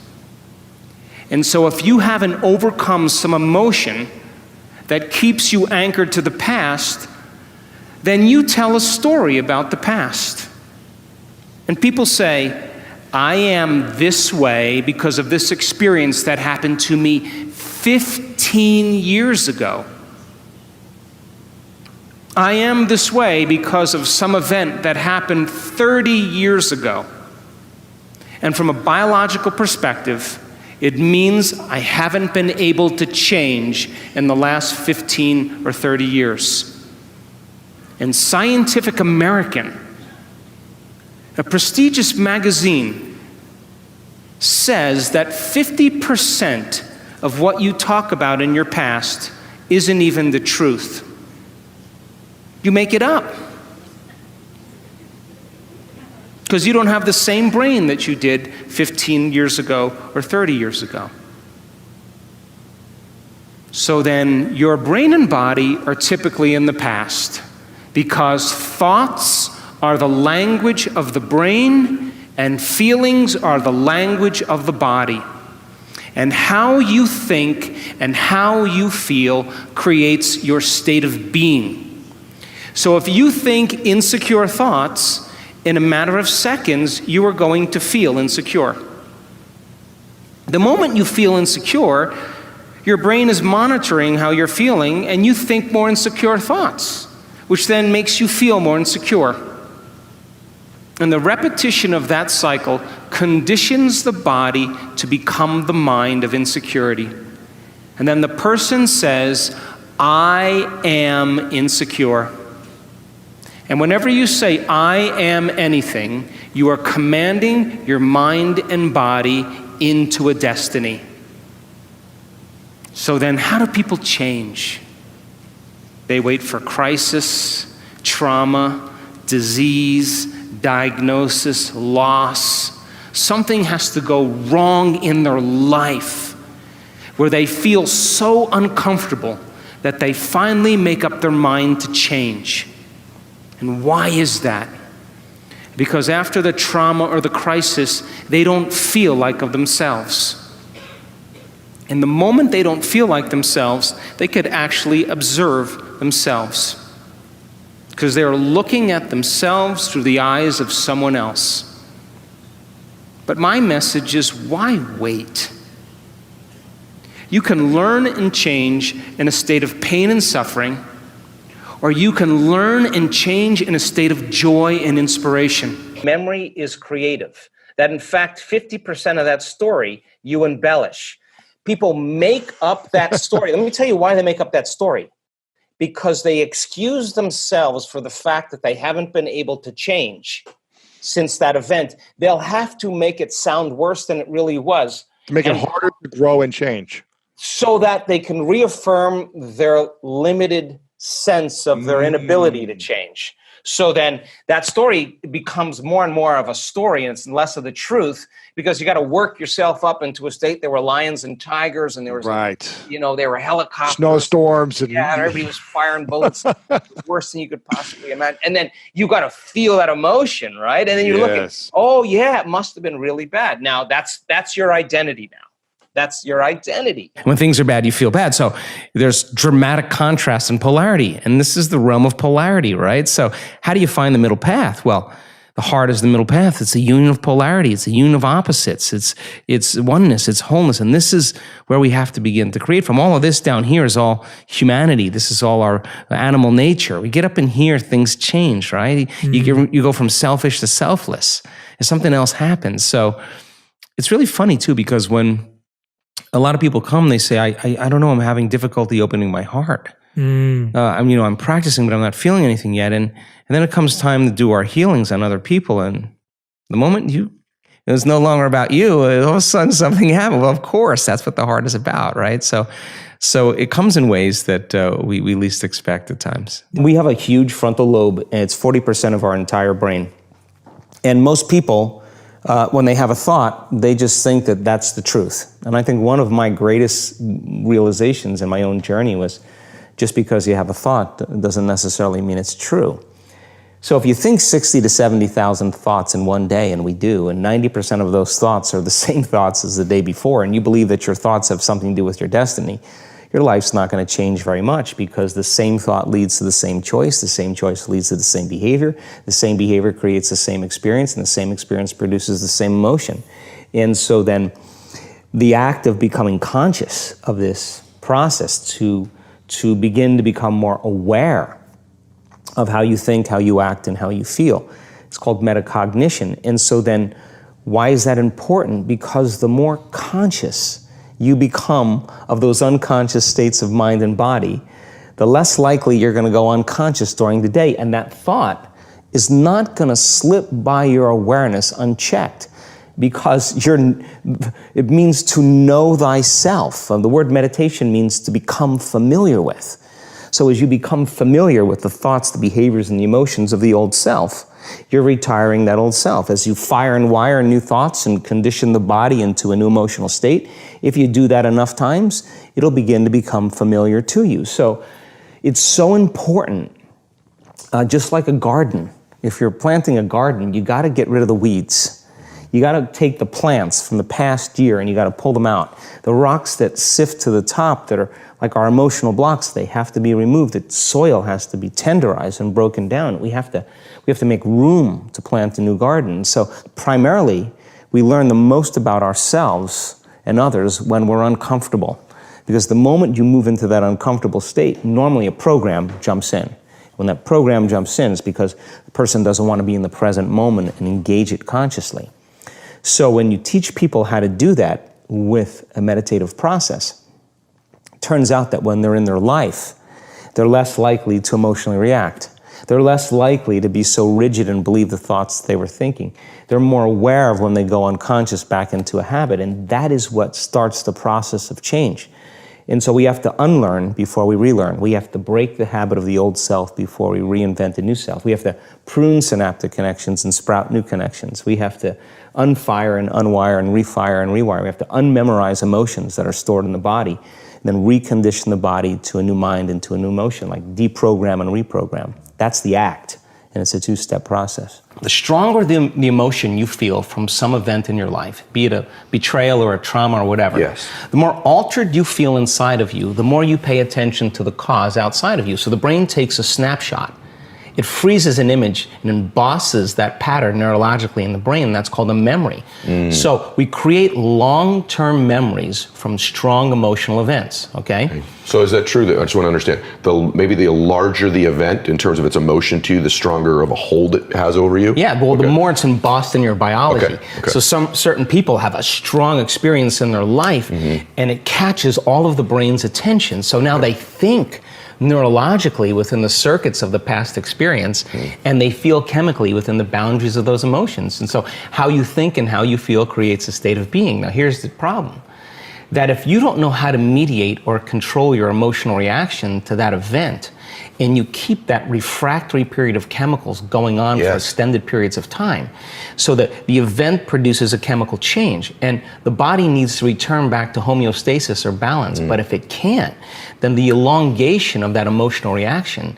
And so if you haven't overcome some emotion that keeps you anchored to the past, then you tell a story about the past. And people say, I am this way because of this experience that happened to me 15 years ago. I am this way because of some event that happened 30 years ago. And from a biological perspective, it means I haven't been able to change in the last 15 or 30 years. And Scientific American, a prestigious magazine, says that 50% of what you talk about in your past isn't even the truth. You make it up. Because you don't have the same brain that you did 15 years ago or 30 years ago. So then your brain and body are typically in the past, because thoughts are the language of the brain and feelings are the language of the body. And how you think and how you feel creates your state of being. So if you think insecure thoughts, in a matter of seconds, you are going to feel insecure. The moment you feel insecure, your brain is monitoring how you're feeling, and you think more insecure thoughts, which then makes you feel more insecure. And the repetition of that cycle conditions the body to become the mind of insecurity. And then the person says, I am insecure. And whenever you say, I am anything, you are commanding your mind and body into a destiny. So then how do people change? They wait for crisis, trauma, disease, diagnosis, loss. Something has to go wrong in their life where they feel so uncomfortable that they finally make up their mind to change. And why is that? Because after the trauma or the crisis, they don't feel like of themselves. And the moment they don't feel like themselves, they could actually observe themselves. Because they're looking at themselves through the eyes of someone else. But my message is, why wait? You can learn and change in a state of pain and suffering, or you can learn and change in a state of joy and inspiration. Memory is creative. That in fact, 50% of that story you embellish. People make up that story. Let me tell you why they make up that story. Because they excuse themselves for the fact that they haven't been able to change since that event. They'll have to make it sound worse than it really was. To make it harder to grow and change. So that they can reaffirm their limited sense of their inability to change. So then that story becomes more and more of a story, and it's less of the truth, because you got to work yourself up into a state. There were lions and tigers, and there was, there were helicopters, snowstorms, and everybody was firing bullets, worse than you could possibly imagine. And then you got to feel that emotion, right? And then you look at, oh yeah, it must have been really bad. Now that's your identity now. That's your identity. When things are bad, you feel bad. So there's dramatic contrast and polarity. And this is the realm of polarity, right? So how do you find the middle path? Well, the heart is the middle path. It's a union of polarity. It's a union of opposites. It's oneness. It's wholeness. And this is where we have to begin to create from. All of this down here is all humanity. This is all our animal nature. We get up in here, things change, right? You go from selfish to selfless. And something else happens. So it's really funny too, because when a lot of people come, they say, I don't know, I'm having difficulty opening my heart. I'm practicing, but I'm not feeling anything yet. And then it comes time to do our healings on other people. And the moment it's no longer about you, all of a sudden something happened. Well, of course, that's what the heart is about, right? So it comes in ways that we least expect at times. We have a huge frontal lobe, and it's 40% of our entire brain. And most people, when they have a thought, they just think that that's the truth. And I think one of my greatest realizations in my own journey was just because you have a thought doesn't necessarily mean it's true. So if you think 60 to 70,000 thoughts in one day, and we do, and 90% of those thoughts are the same thoughts as the day before, and you believe that your thoughts have something to do with your destiny, your life's not going to change very much, because the same thought leads to the same choice leads to the same behavior creates the same experience, and the same experience produces the same emotion. And so then the act of becoming conscious of this process to begin to become more aware of how you think, how you act, and how you feel, it's called metacognition. And so then why is that important? Because the more conscious you become of those unconscious states of mind and body, the less likely you're going to go unconscious during the day. And that thought is not going to slip by your awareness unchecked, because it means to know thyself. The word meditation means to become familiar with. So as you become familiar with the thoughts, the behaviors, and the emotions of the old self, you're retiring that old self. As you fire and wire new thoughts and condition the body into a new emotional state, if you do that enough times, it'll begin to become familiar to you. So it's so important, just like a garden. If you're planting a garden, you got to get rid of the weeds. You got to take the plants from the past year and you got to pull them out. The rocks that sift to the top that are like our emotional blocks, they have to be removed. The soil has to be tenderized and broken down. We have to make room to plant a new garden. So primarily, we learn the most about ourselves and others when we're uncomfortable. Because the moment you move into that uncomfortable state, normally a program jumps in. When that program jumps in, it's because the person doesn't want to be in the present moment and engage it consciously. So when you teach people how to do that with a meditative process, it turns out that when they're in their life, they're less likely to emotionally react. They're less likely to be so rigid and believe the thoughts they were thinking. They're more aware of when they go unconscious back into a habit, and that is what starts the process of change. And so we have to unlearn before we relearn. We have to break the habit of the old self before we reinvent a new self. We have to prune synaptic connections and sprout new connections. We have to unfire and unwire and refire and rewire. We have to unmemorize emotions that are stored in the body, and then recondition the body to a new mind and to a new emotion, like deprogram and reprogram. That's the act, and it's a two-step process. The stronger the emotion you feel from some event in your life, be it a betrayal or a trauma or whatever, the more altered you feel inside of you, the more you pay attention to the cause outside of you. So the brain takes a snapshot, It freezes an image and embosses that pattern neurologically in the brain. That's called a memory. So we create long-term memories from strong emotional events, okay? So is that true? I just want to understand. Maybe the larger the event in terms of its emotion to you, the stronger of a hold it has over you? Yeah, well, the more it's embossed in your biology. Okay. So some certain people have a strong experience in their life, and it catches all of the brain's attention. So now they think neurologically within the circuits of the past experience, and they feel chemically within the boundaries of those emotions. And so how you think and how you feel creates a state of being. Now here's the problem, that if you don't know how to mediate or control your emotional reaction to that event, and you keep that refractory period of chemicals going on for extended periods of time, so that the event produces a chemical change, and the body needs to return back to homeostasis or balance. But if it can't, then the elongation of that emotional reaction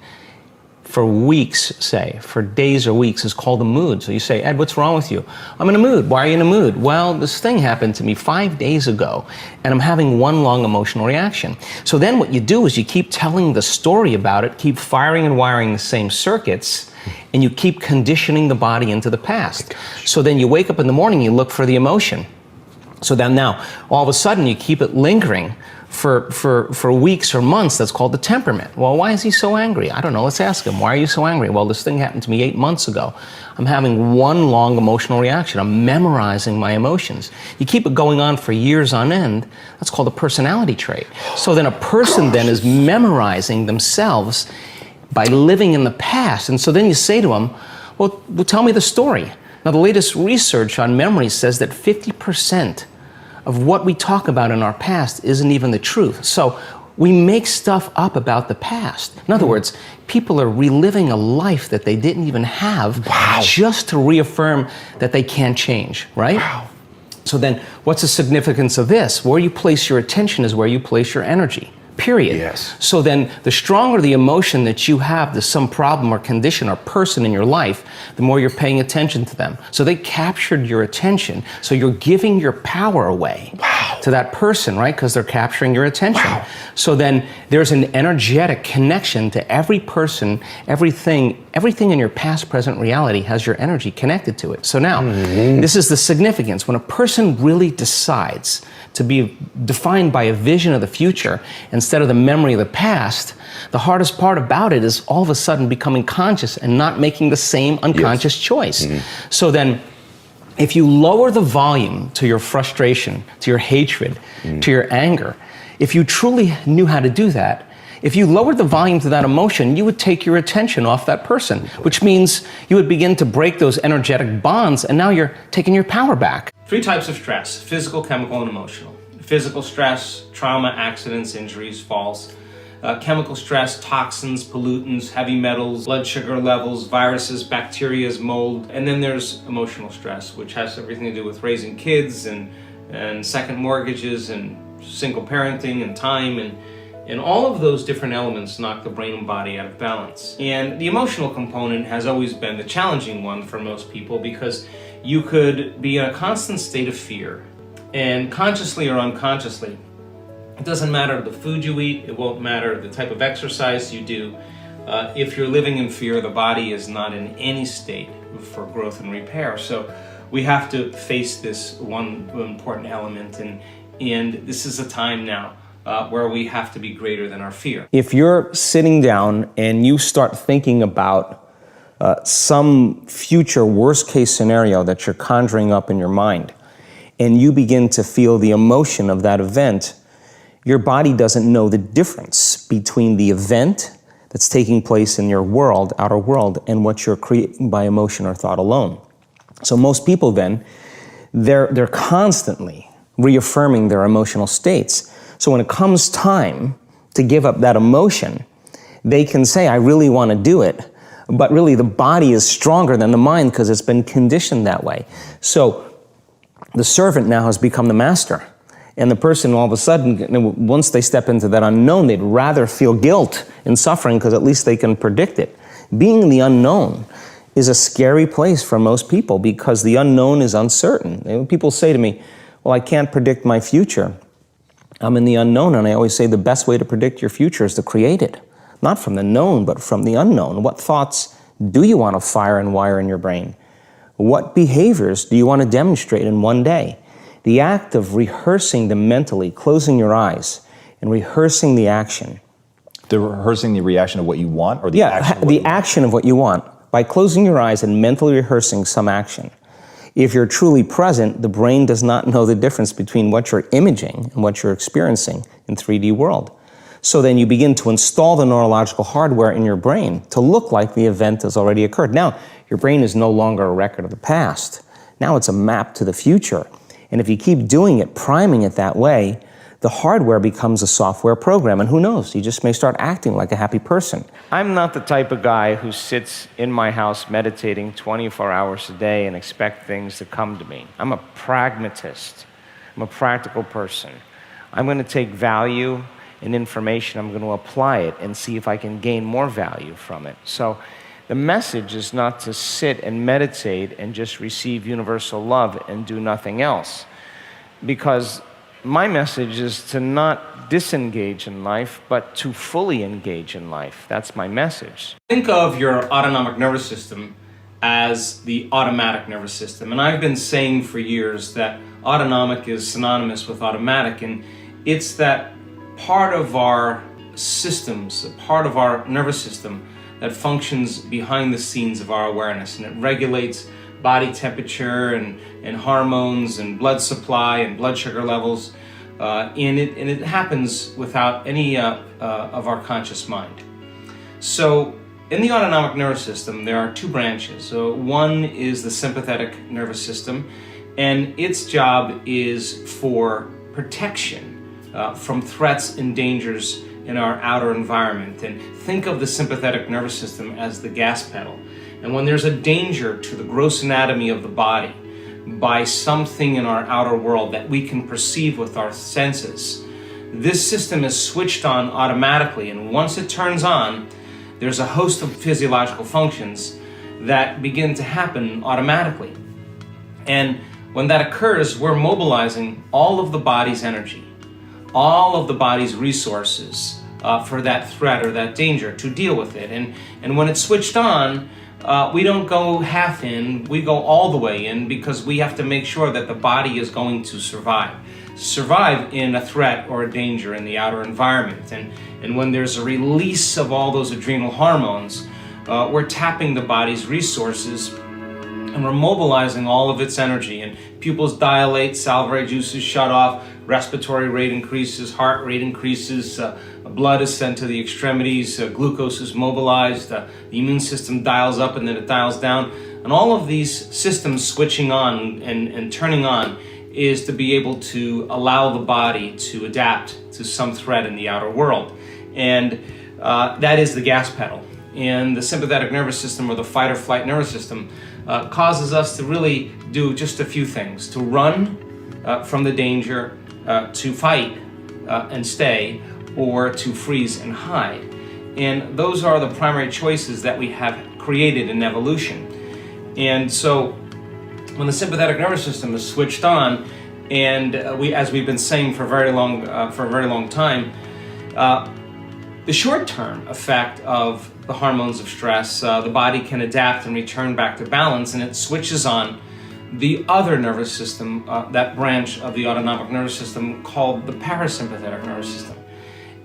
for weeks, say, for days or weeks, is called a mood. So you say, Ed, what's wrong with you? I'm in a mood. Why are you in a mood? Well, this thing happened to me 5 days ago, and I'm having one long emotional reaction. So then what you do is you keep telling the story about it, keep firing and wiring the same circuits, and you keep conditioning the body into the past. So then you wake up in the morning, you look for the emotion. So then now, all of a sudden, you keep it lingering for weeks or months. That's called the temperament. Well, why is he so angry? I don't know. Let's ask him. Why are you so angry? Well, this thing happened to me 8 months ago. I'm having one long emotional reaction. I'm memorizing my emotions. You keep it going on for years on end. That's called a personality trait. So then a person then is memorizing themselves by living in the past. And so then you say to them, well, tell me the story. Now, the latest research on memory says that 50% of what we talk about in our past isn't even the truth. So we make stuff up about the past. In other words, people are reliving a life that they didn't even have just to reaffirm that they can't change, right? So then what's the significance of this? Where you place your attention is where you place your energy. Period. So then the stronger the emotion that you have to some problem or condition or person in your life, the more you're paying attention to them. So they captured your attention. So you're giving your power away to that person, right? Because they're capturing your attention. So then there's an energetic connection to every person, everything in your past, present reality has your energy connected to it. So now, this is the significance. When a person really decides to be defined by a vision of the future instead of the memory of the past, the hardest part about it is all of a sudden becoming conscious and not making the same unconscious choice. So then, if you lower the volume to your frustration, to your hatred, to your anger, if you truly knew how to do that, if you lowered the volume to that emotion, you would take your attention off that person, which means you would begin to break those energetic bonds, and now you're taking your power back. 3 types of stress: physical, chemical, and emotional. Physical stress, trauma, accidents, injuries, falls. Chemical stress, toxins, pollutants, heavy metals, blood sugar levels, viruses, bacteria, mold. And then there's emotional stress, which has everything to do with raising kids and second mortgages and single parenting and time, and all of those different elements knock the brain and body out of balance. And the emotional component has always been the challenging one for most people, because you could be in a constant state of fear, and consciously or unconsciously, it doesn't matter the food you eat, it won't matter the type of exercise you do. If you're living in fear, the body is not in any state for growth and repair. So we have to face this one important element, and this is a time now where we have to be greater than our fear. If you're sitting down and you start thinking about some future worst case scenario that you're conjuring up in your mind, and you begin to feel the emotion of that event, your body doesn't know the difference between the event that's taking place in your world, outer world, and what you're creating by emotion or thought alone. So most people then, they're constantly reaffirming their emotional states. So when it comes time to give up that emotion, they can say, I really want to do it, but really the body is stronger than the mind because it's been conditioned that way. So the servant now has become the master. And the person, all of a sudden, once they step into that unknown, they'd rather feel guilt and suffering because at least they can predict it. Being in the unknown is a scary place for most people because the unknown is uncertain. People say to me, well, I can't predict my future. I'm in the unknown, and I always say the best way to predict your future is to create it. Not from the known, but from the unknown. What thoughts do you want to fire and wire in your brain? What behaviors do you want to demonstrate in one day? The act of rehearsing them mentally, closing your eyes, and rehearsing the action. The rehearsing the reaction of what you want, or the action? The action of what you want. By closing your eyes and mentally rehearsing some action. If you're truly present, the brain does not know the difference between what you're imaging and what you're experiencing in 3D world. So then you begin to install the neurological hardware in your brain to look like the event has already occurred. Now, your brain is no longer a record of the past. Now it's a map to the future. And if you keep doing it, priming it that way, the hardware becomes a software program, and who knows, you just may start acting like a happy person. I'm not the type of guy who sits in my house meditating 24 hours a day and expect things to come to me. I'm a pragmatist. I'm a practical person. I'm going to take value in information, I'm going to apply it and see if I can gain more value from it. So the message is not to sit and meditate and just receive universal love and do nothing else, because my message is to not disengage in life, but to fully engage in life. That's my message. Think of your autonomic nervous system as the automatic nervous system. And I've been saying for years that autonomic is synonymous with automatic, and it's that part of our systems, a part of our nervous system that functions behind the scenes of our awareness, and it regulates body temperature and hormones and blood supply and blood sugar levels, and it happens without any of our conscious mind. So in the autonomic nervous system, there are two branches. So one is the sympathetic nervous system, and its job is for protection from threats and dangers in our outer environment. And think of the sympathetic nervous system as the gas pedal. And when there's a danger to the gross anatomy of the body by something in our outer world that we can perceive with our senses, this system is switched on automatically. And once it turns on, there's a host of physiological functions that begin to happen automatically. And when that occurs, we're mobilizing all of the body's energy, all of the body's resources for that threat or that danger to deal with it. And when it's switched on, we don't go half in, we go all the way in, because we have to make sure that the body is going to survive in a threat or a danger in the outer environment. And when there's a release of all those adrenal hormones, we're tapping the body's resources and we're mobilizing all of its energy. And pupils dilate, salivary juices shut off, respiratory rate increases, heart rate increases, blood is sent to the extremities, glucose is mobilized, the immune system dials up and then it dials down. And all of these systems switching on and turning on is to be able to allow the body to adapt to some threat in the outer world. And that is the gas pedal. And the sympathetic nervous system, or the fight or flight nervous system, causes us to really do just a few things: to run from the danger, to fight and stay, or to freeze and hide. And those are the primary choices that we have created in evolution. And so when the sympathetic nervous system is switched on, and as we've been saying for a very long time, the short-term effect of the hormones of stress, the body can adapt and return back to balance, and it switches on the other nervous system, that branch of the autonomic nervous system called the parasympathetic nervous system.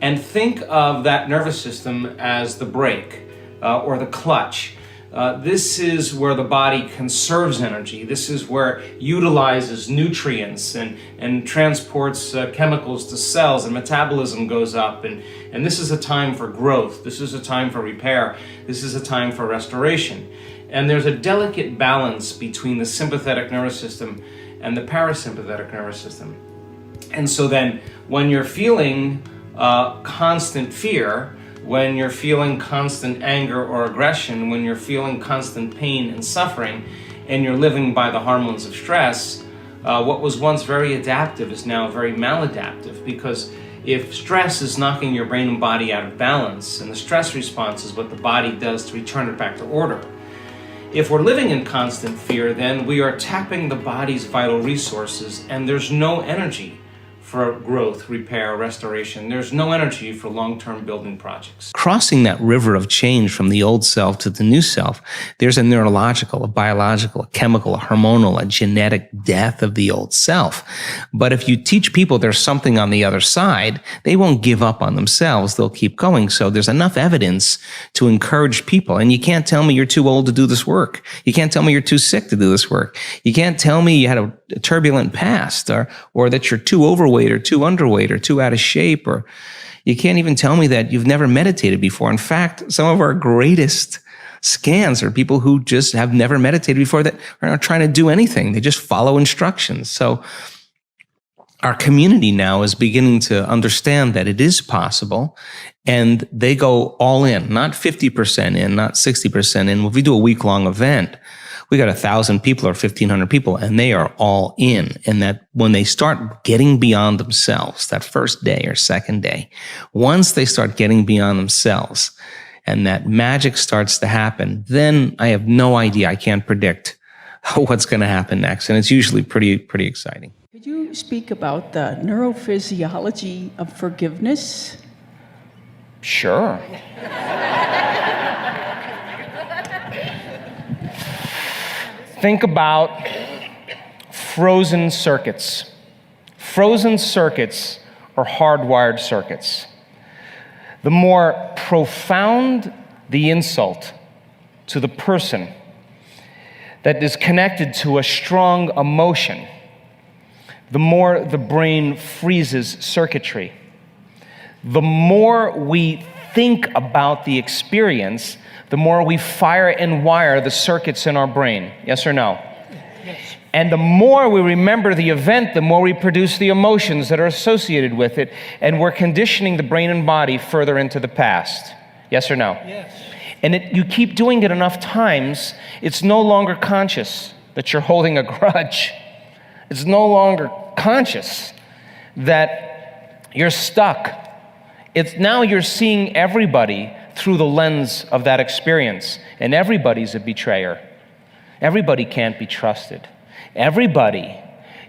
And think of that nervous system as the brake or the clutch. This is where the body conserves energy. This is where it utilizes nutrients and transports chemicals to cells, and metabolism goes up. And this is a time for growth. This is a time for repair. This is a time for restoration. And there's a delicate balance between the sympathetic nervous system and the parasympathetic nervous system. And so then when you're feeling constant fear, when you're feeling constant anger or aggression, when you're feeling constant pain and suffering, and you're living by the hormones of stress, what was once very adaptive is now very maladaptive, because if stress is knocking your brain and body out of balance, and the stress response is what the body does to return it back to order, if we're living in constant fear, then we are tapping the body's vital resources, and there's no energy for growth, repair, restoration. There's no energy for long-term building projects. Crossing that river of change from the old self to the new self, there's a neurological, a biological, a chemical, a hormonal, a genetic death of the old self. But if you teach people there's something on the other side, they won't give up on themselves. They'll keep going. So there's enough evidence to encourage people. And you can't tell me you're too old to do this work. You can't tell me you're too sick to do this work. You can't tell me you had a turbulent past or that you're too overweight or too underweight or too out of shape, or you can't even tell me that you've never meditated before. In fact, some of our greatest scans are people who just have never meditated before that are not trying to do anything. They just follow instructions. So our community now is beginning to understand that it is possible, and they go all in, not 50% in, not 60% in. If we do a week-long event, we got 1,000 people or 1,500 people, and they are all in. And that when they start getting beyond themselves, that first day or second day, once they start getting beyond themselves and that magic starts to happen, then I have no idea. I can't predict what's going to happen next. And it's usually pretty exciting. Could you speak about the neurophysiology of forgiveness? Sure. Think about frozen circuits. Frozen circuits are hardwired circuits. The more profound the insult to the person that is connected to a strong emotion, the more the brain freezes circuitry. The more we think about the experience, the more we fire and wire the circuits in our brain. Yes or no? Yes. And the more we remember the event, the more we produce the emotions that are associated with it, and we're conditioning the brain and body further into the past. Yes or no? Yes. And you keep doing it enough times, it's no longer conscious that you're holding a grudge. It's no longer conscious that you're stuck. It's now you're seeing everybody through the lens of that experience, and everybody's a betrayer. Everybody can't be trusted. Everybody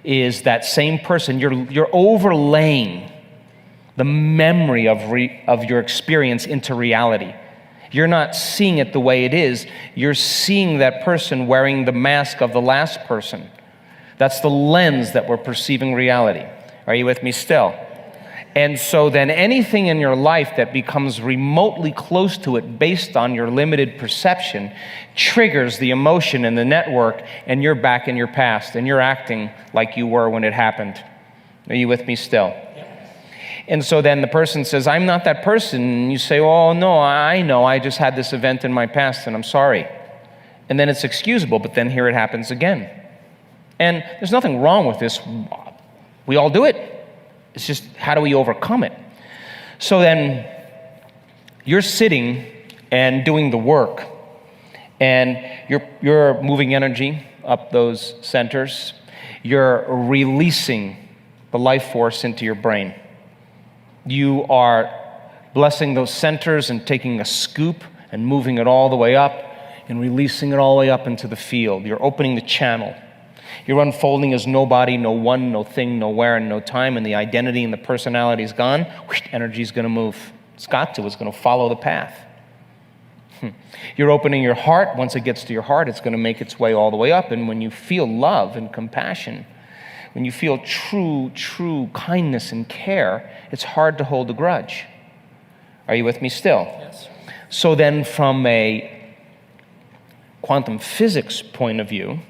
is that same person. You're overlaying the memory of your experience into reality. You're not seeing it the way it is. You're seeing that person wearing the mask of the last person. That's the lens that we're perceiving reality. Are you with me still? And so then anything in your life that becomes remotely close to it based on your limited perception triggers the emotion in the network, and you're back in your past and you're acting like you were when it happened. Are you with me still? Yes. And so then the person says, I'm not that person. And you say, oh no, I know, I just had this event in my past and I'm sorry. And then it's excusable, but then here it happens again. And there's nothing wrong with this. We all do it. It's just, how do we overcome it? So then you're sitting and doing the work, and you're moving energy up those centers. You're releasing the life force into your brain. You are blessing those centers and taking a scoop and moving it all the way up and releasing it all the way up into the field. You're opening the channel. You're unfolding as nobody, no one, no thing, nowhere, and no time, and the identity and the personality is gone. Energy's going to move. It's got to. It's going to follow the path. You're opening your heart. Once it gets to your heart, it's going to make its way all the way up. And when you feel love and compassion, when you feel true kindness and care, it's hard to hold a grudge. Are you with me still? Yes. So then from a quantum physics point of view,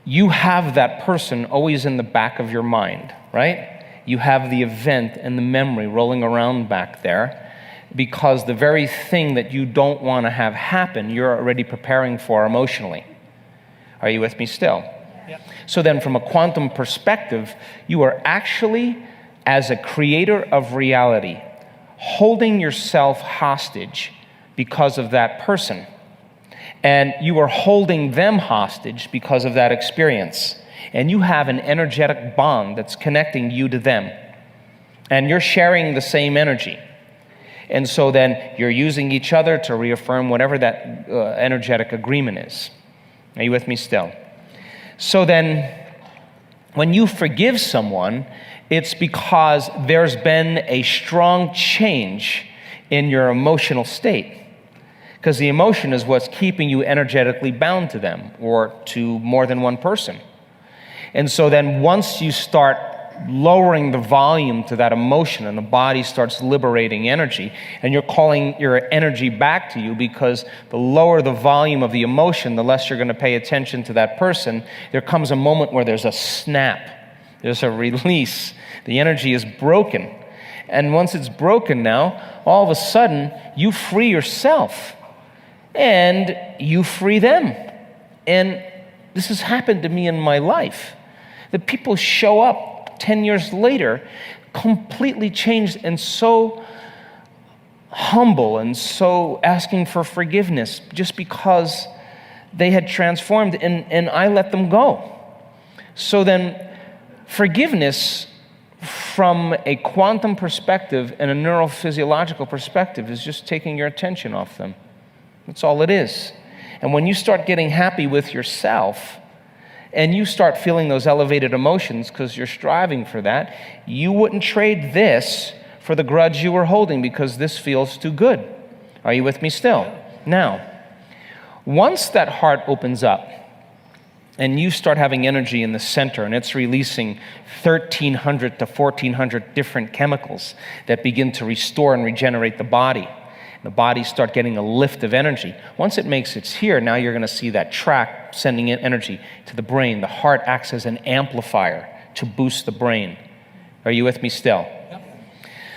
you have that person always in the back of your mind, right? You have the event and the memory rolling around back there, because the very thing that you don't want to have happen, you're already preparing for emotionally. Are you with me still? Yeah. So then from a quantum perspective, you are actually, as a creator of reality, holding yourself hostage because of that person. And you are holding them hostage because of that experience. And you have an energetic bond that's connecting you to them. And you're sharing the same energy. And so then you're using each other to reaffirm whatever that energetic agreement is. Are you with me still? So then when you forgive someone, it's because there's been a strong change in your emotional state. Because the emotion is what's keeping you energetically bound to them or to more than one person. And so then once you start lowering the volume to that emotion and the body starts liberating energy, and you're calling your energy back to you, because the lower the volume of the emotion, the less you're going to pay attention to that person, there comes a moment where there's a snap, there's a release. The energy is broken. And once it's broken now, all of a sudden, you free yourself and you free them. And this has happened to me in my life. The people show up 10 years later, completely changed and so humble and so asking for forgiveness just because they had transformed, and I let them go. So then forgiveness from a quantum perspective and a neurophysiological perspective is just taking your attention off them. That's all it is. And when you start getting happy with yourself, and you start feeling those elevated emotions because you're striving for that, you wouldn't trade this for the grudge you were holding because this feels too good. Are you with me still? Now, once that heart opens up and you start having energy in the center and it's releasing 1,300 to 1,400 different chemicals that begin to restore and regenerate the body, the body start getting a lift of energy. Once it makes its here, now you're going to see that track sending in energy to the brain. The heart acts as an amplifier to boost the brain. Are you with me still? Yep.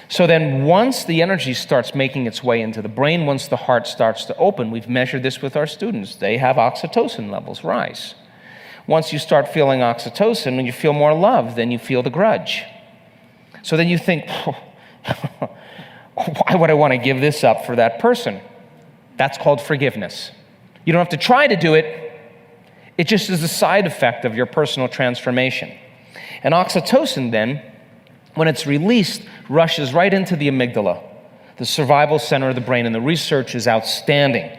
So then once the energy starts making its way into the brain, once the heart starts to open, we've measured this with our students. They have oxytocin levels rise. Once you start feeling oxytocin, when you feel more love, then you feel the grudge. So then you think, why would I want to give this up for that person? That's called forgiveness. You don't have to try to do it. It just is a side effect of your personal transformation. And oxytocin then, when it's released, rushes right into the amygdala, the survival center of the brain, and the research is outstanding.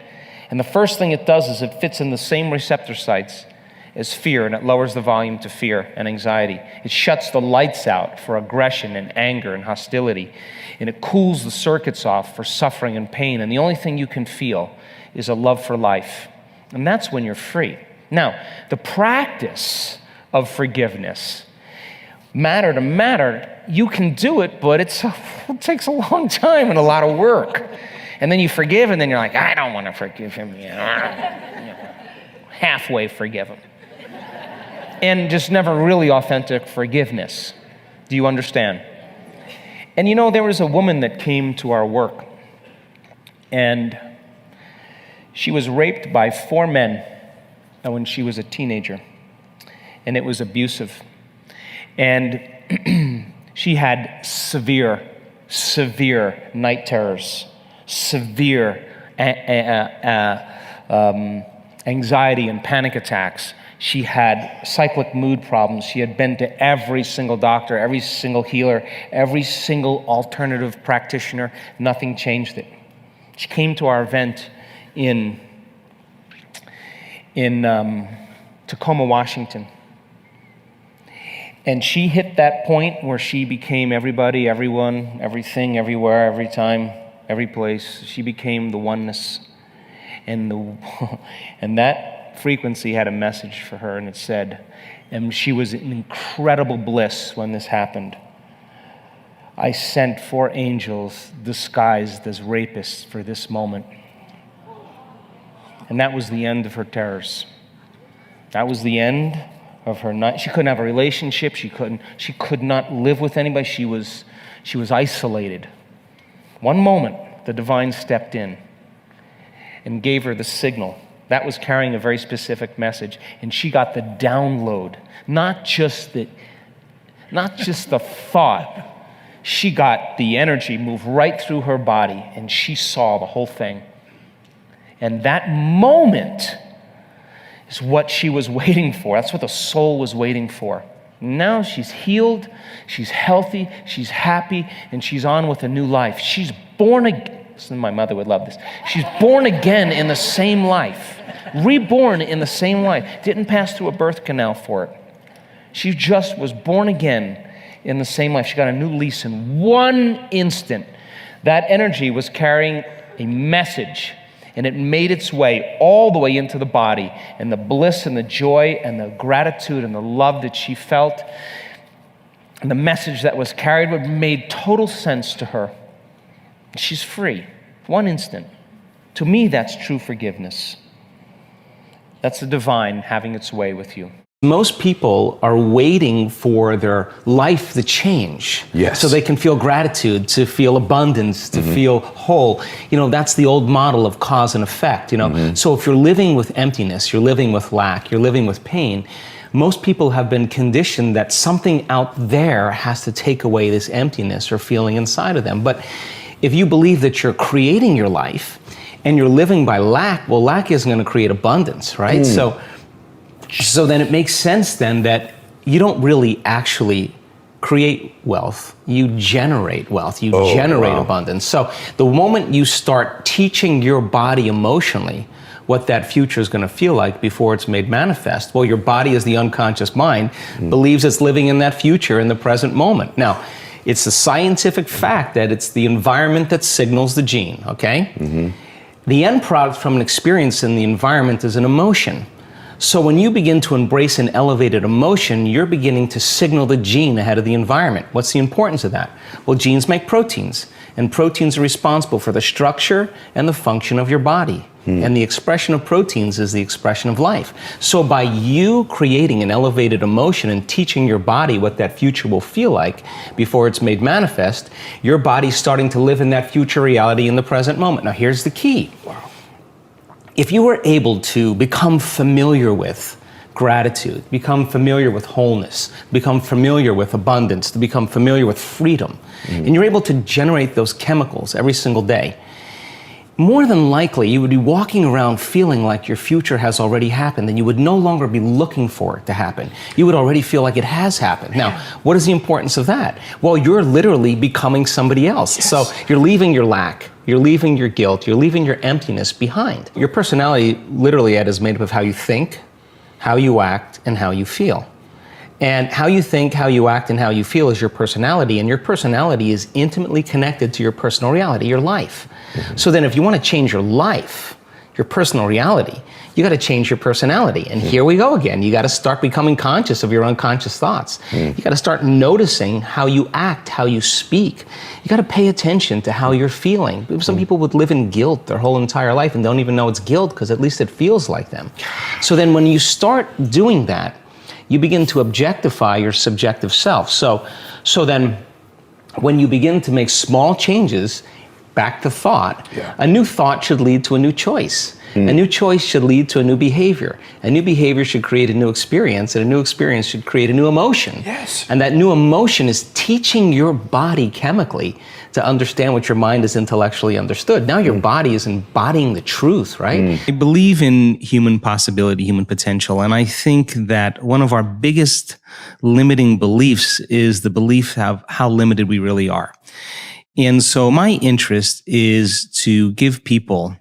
And the first thing it does is it fits in the same receptor sites as fear, and it lowers the volume to fear and anxiety. It shuts the lights out for aggression and anger and hostility, and it cools the circuits off for suffering and pain, and the only thing you can feel is a love for life. And that's when you're free. Now, the practice of forgiveness, matter to matter, you can do it, but it takes a long time and a lot of work. And then you forgive, and then you're like, I don't want to forgive him. Halfway forgive him. And just never really authentic forgiveness. Do you understand? And you know, there was a woman that came to our work, and she was raped by 4 men when she was a teenager, and it was abusive. And she had severe night terrors, severe anxiety and panic attacks. She had cyclic mood problems. She had been to every single doctor, every single healer, every single alternative practitioner. Nothing changed it. She came to our event in Tacoma, Washington. And she hit that point where she became everybody, everyone, everything, everywhere, every time, every place. She became the oneness. And that frequency had a message for her, and it said, and she was in incredible bliss when this happened. I sent 4 angels disguised as rapists for this moment. And that was the end of her terrors. That was the end of her night. She couldn't have a relationship. She could not live with anybody. She was isolated. One moment, the divine stepped in and gave her the signal. That was carrying a very specific message, and she got the download, not just the thought. She got the energy move right through her body, and she saw the whole thing. And that moment is what she was waiting for. That's what the soul was waiting for. Now she's healed, she's healthy, she's happy, and she's on with a new life. She's born again. My mother would love this. She's born again in the same life, reborn in the same life. Didn't pass through a birth canal for it. She just was born again in the same life. She got a new lease in one instant. That energy was carrying a message, and it made its way all the way into the body, and the bliss and the joy and the gratitude and the love that she felt and the message that was carried made total sense to her. She's free. One instant. To me, that's true forgiveness. That's the divine having its way with you. Most people are waiting for their life to change. Yes. So they can feel gratitude, to feel abundance, to feel whole. You know, that's the old model of cause and effect, you know. So if you're living with emptiness, you're living with lack, you're living with pain, most people have been conditioned that something out there has to take away this emptiness or feeling inside of them. But if you believe that you're creating your life and you're living by lack, well, lack isn't going to create abundance, right? So then it makes sense then that you don't really actually create wealth, you generate wealth, you generate abundance. So the moment you start teaching your body emotionally what that future is going to feel like before it's made manifest, well, your body, as the unconscious mind, believes it's living in that future in the present moment. Now, it's a scientific fact that it's the environment that signals the gene, okay? The end product from an experience in the environment is an emotion. So when you begin to embrace an elevated emotion, you're beginning to signal the gene ahead of the environment. What's the importance of that? Well, genes make proteins, and proteins are responsible for the structure and the function of your body. And the expression of proteins is the expression of life. So by you creating an elevated emotion and teaching your body what that future will feel like before it's made manifest, your body's starting to live in that future reality in the present moment. Now here's the key. If you were able to become familiar with gratitude, become familiar with wholeness, become familiar with abundance, to become familiar with freedom, and you're able to generate those chemicals every single day, more than likely you would be walking around feeling like your future has already happened, and you would no longer be looking for it to happen. You would already feel like it has happened. Now, what is the importance of that? Well, you're literally becoming somebody else. So you're leaving your lack, you're leaving your guilt, you're leaving your emptiness behind. Your personality, literally, Ed, is made up of how you think, how you act, and how you feel. And how you think, how you act, and how you feel is your personality, and your personality is intimately connected to your personal reality, your life. So then if you want to change your life, your personal reality, you got to change your personality. And here we go again. You got to start becoming conscious of your unconscious thoughts. You got to start noticing how you act, how you speak. You got to pay attention to how you're feeling. Some people would live in guilt their whole entire life and don't even know it's guilt because at least it feels like them. So then when you start doing that, you begin to objectify your subjective self. So then when you begin to make small changes, back to thought, a new thought should lead to a new choice. A new choice should lead to a new behavior. A new behavior should create a new experience, and a new experience should create a new emotion. And that new emotion is teaching your body chemically to understand what your mind has intellectually understood. Now your body is embodying the truth, right? I believe in human possibility, human potential, and I think that one of our biggest limiting beliefs is the belief of how limited we really are. And so my interest is to give people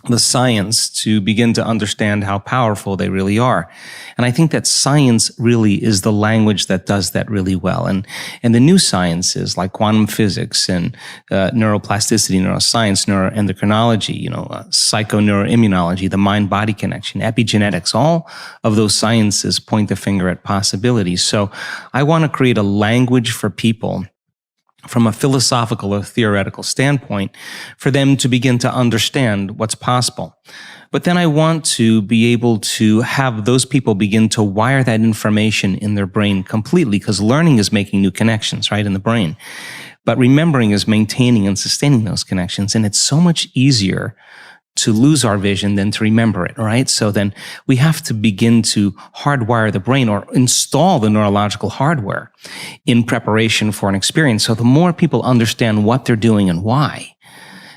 the science to begin to understand how powerful they really are. And I think that science really is the language that does that really well. And the new sciences like quantum physics and neuroplasticity, neuroscience, neuroendocrinology, psychoneuroimmunology, the mind-body connection, epigenetics, all of those sciences point the finger at possibilities. So I want to create a language for people from a philosophical or theoretical standpoint, for them to begin to understand what's possible. But then I want to be able to have those people begin to wire that information in their brain completely, because learning is making new connections, right, in the brain. But remembering is maintaining and sustaining those connections. And it's so much easier to lose our vision than to remember it, right? So then we have to begin to hardwire the brain or install the neurological hardware in preparation for an experience. So the more people understand what they're doing and why,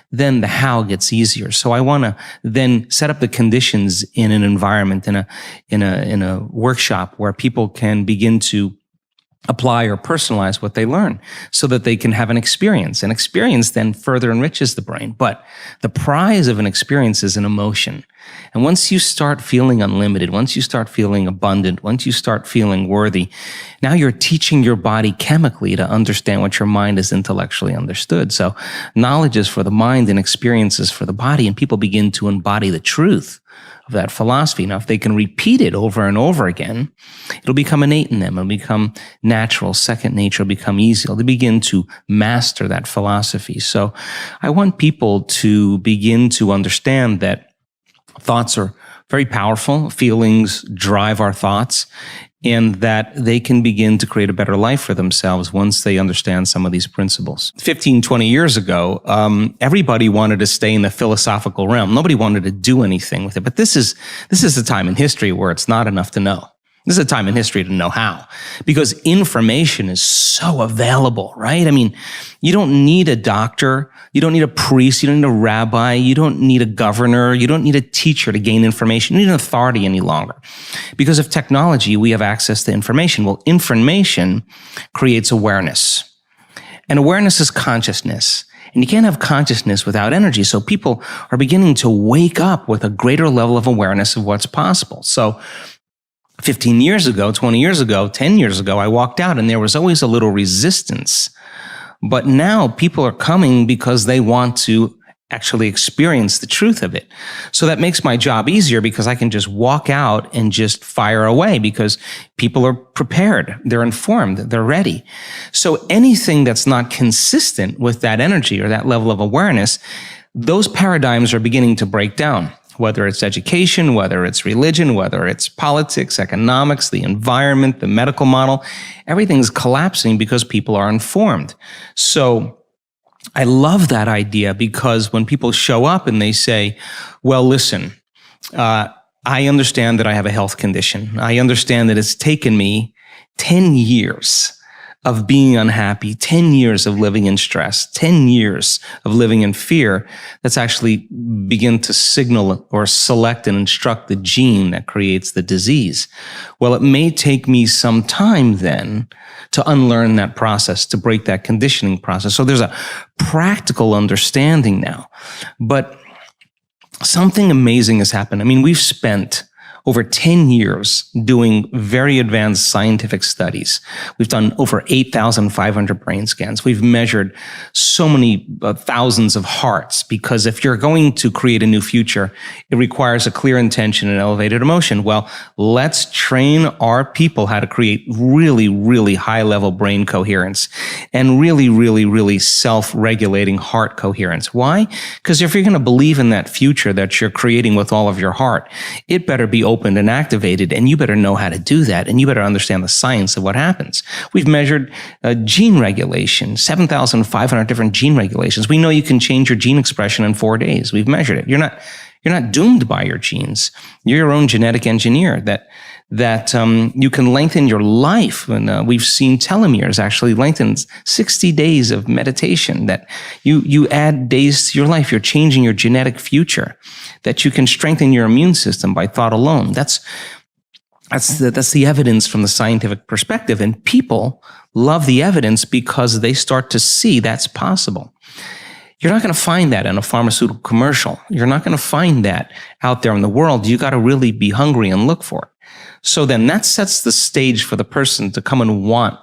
then the how gets easier. So I want to then set up the conditions in an environment, in a workshop where people can begin to apply or personalize what they learn so that they can have an experience. An experience then further enriches the brain. But the prize of an experience is an emotion. And once you start feeling unlimited, once you start feeling abundant, once you start feeling worthy, now you're teaching your body chemically to understand what your mind has intellectually understood. So knowledge is for the mind and experiences for the body, and people begin to embody the truth of that philosophy. Now, if they can repeat it over and over again, it'll become innate in them. It'll become natural, second nature, it'll become easy. They'll begin to master that philosophy. So I want people to begin to understand that thoughts are very powerful. Feelings drive our thoughts, and that they can begin to create a better life for themselves once they understand some of these principles. 15, 20 years ago, everybody wanted to stay in the philosophical realm. Nobody wanted to do anything with it. But this is a time in history where it's not enough to know. This is a time in history to know how, because information is so available, right? I mean, you don't need a doctor, you don't need a priest, you don't need a rabbi, you don't need a governor, you don't need a teacher to gain information. You don't need an authority any longer. Because of technology, we have access to information. Well, information creates awareness. And awareness is consciousness. And you can't have consciousness without energy. So people are beginning to wake up with a greater level of awareness of what's possible. So 15 years ago, 20 years ago, 10 years ago, I walked out and there was always a little resistance. But now people are coming because they want to actually experience the truth of it. So that makes my job easier because I can just walk out and just fire away because people are prepared, they're informed, they're ready. So anything that's not consistent with that energy or that level of awareness, those paradigms are beginning to break down. Whether it's education, whether it's religion, whether it's politics, economics, the environment, the medical model, everything's collapsing because people are informed. So I love that idea because when people show up and they say, well, listen, I understand that I have a health condition. I understand that it's taken me 10 years of being unhappy, 10 years of living in stress, 10 years of living in fear, that's actually begin to signal or select and instruct the gene that creates the disease. Well, it may take me some time then to unlearn that process, to break that conditioning process. So there's a practical understanding now. But something amazing has happened. I mean, we've spent over 10 years doing very advanced scientific studies. We've done over 8,500 brain scans. We've measured so many thousands of hearts, because if you're going to create a new future, it requires a clear intention and elevated emotion. Well, let's train our people how to create really, really high-level brain coherence and really, really, really self-regulating heart coherence. Why? Because if you're going to believe in that future that you're creating with all of your heart, it better be opened and activated, and you better know how to do that, and you better understand the science of what happens. We've measured gene regulation, 7,500 different gene regulations. We know you can change your gene expression in 4 days. We've measured it. You're not doomed by your genes. You're your own genetic engineer. That you can lengthen your life. And we've seen telomeres actually lengthen 60 days of meditation, that you add days to your life. You're changing your genetic future, that you can strengthen your immune system by thought alone. That's the evidence from the scientific perspective. And people love the evidence because they start to see that's possible. You're not going to find that in a pharmaceutical commercial. You're not going to find that out there in the world. You got to really be hungry and look for it. So then that sets the stage for the person to come and want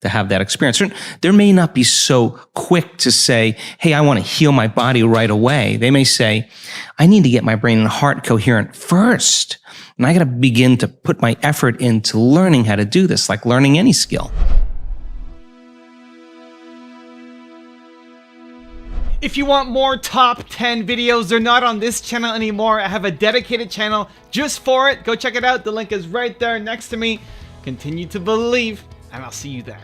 to have that experience. They may not be so quick to say, hey, I want to heal my body right away. They may say, I need to get my brain and heart coherent first. And I got to begin to put my effort into learning how to do this, like learning any skill. If you want more top 10 videos, they're not on this channel anymore. I have a dedicated channel just for it. Go check it out. The link is right there next to me. Continue to believe, and I'll see you there.